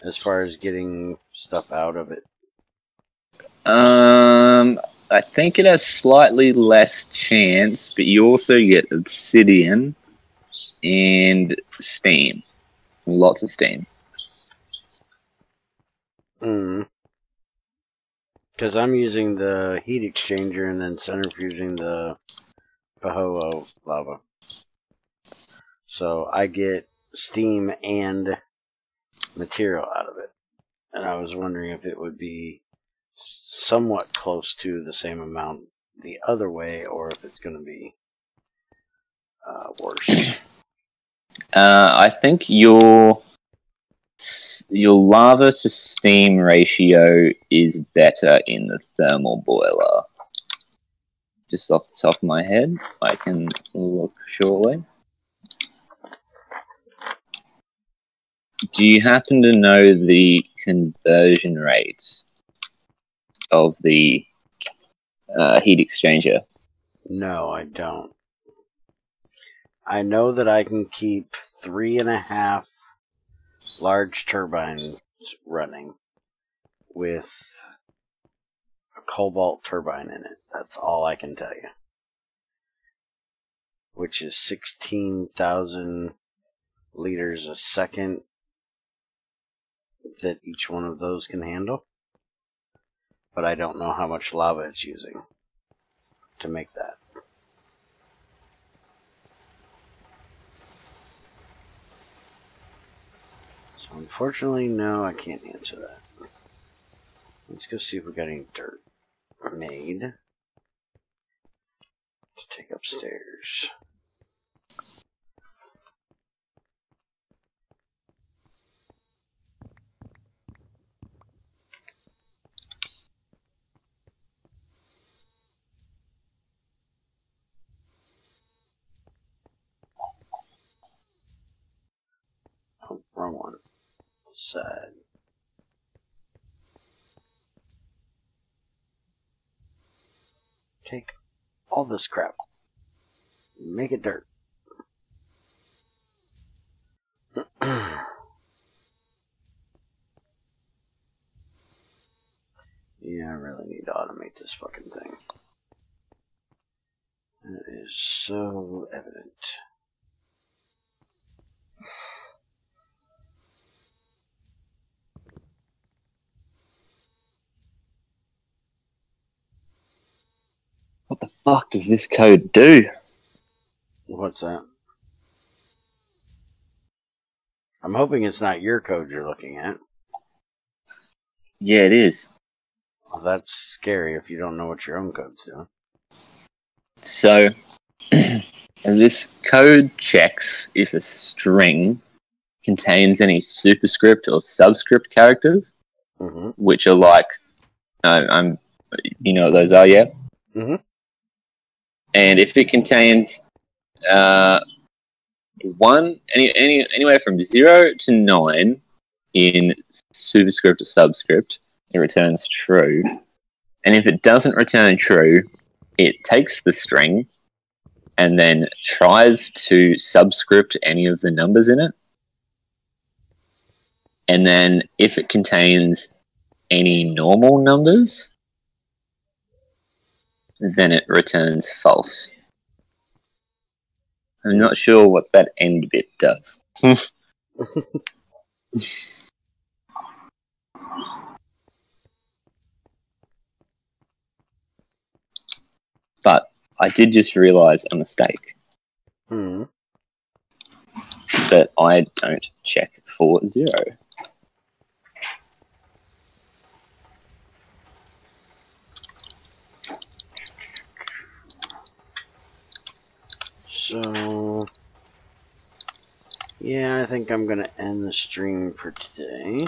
B: as far as getting stuff out of it?
C: I think it has slightly less chance, but you also get obsidian and steam. Lots of steam.
B: Because I'm using the heat exchanger and then centrifuging the Pahoa lava. So I get steam and material out of it. And I was wondering if it would be somewhat close to the same amount the other way, or if it's going to be worse.
C: I think your lava to steam ratio is better in the thermal boiler. Just off the top of my head, I can look shortly. Do you happen to know the conversion rates of the heat exchanger?
B: No, I don't. I know that I can keep 3.5 large turbines running with a cobalt turbine in it. That's all I can tell you. Which is 16,000 liters a second that each one of those can handle. But I don't know how much lava it's using to make that. So unfortunately, no, I can't answer that. Let's go see if we got any dirt made to take upstairs. Oh, wrong one. Side. Take all this crap. Make it dirt. Yeah, I really need to automate this fucking thing. That is so evident.
C: What the fuck does this code do?
B: What's that? I'm hoping it's not your code you're looking at.
C: Yeah, it is.
B: Well, that's scary if you don't know what your own code's doing.
C: So, this code checks if a string contains any superscript or subscript characters, which are like, you know what those are, yeah? And if it contains anywhere from 0 to 9 in superscript or subscript, it returns true. And if it doesn't return true, it takes the string and then tries to subscript any of the numbers in it. And then if it contains any normal numbers, then it returns false. I'm not sure what that end bit does. But I did just realize a mistake. but I don't check for 0.
B: So, yeah, I think I'm going to end the stream for today.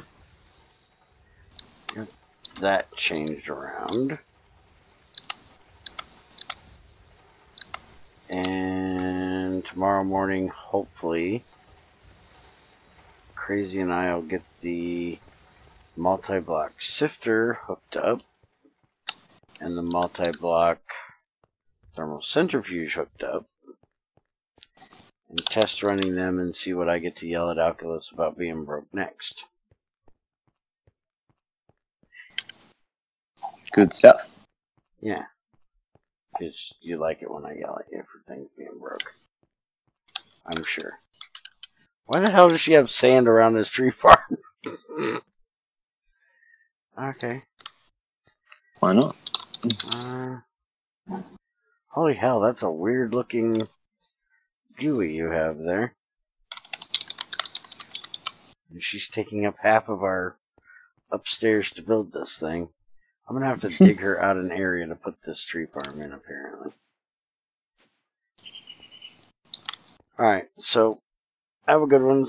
B: Got that changed around. And tomorrow morning, hopefully, Crazy and I will get the multi-block sifter hooked up and the multi-block thermal centrifuge hooked up and test running them and see what I get to yell at Alculus about being broke next.
C: Good stuff.
B: Yeah. Because you like it when I yell at you for things being broke. I'm sure. Why the hell does she have sand around this tree farm? Okay.
C: Why not?
B: Holy hell, that's a weird looking GUI you have there. And she's taking up half of our upstairs to build this thing. I'm going to have to dig her out an area to put this tree farm in, apparently. Alright, so have a good one.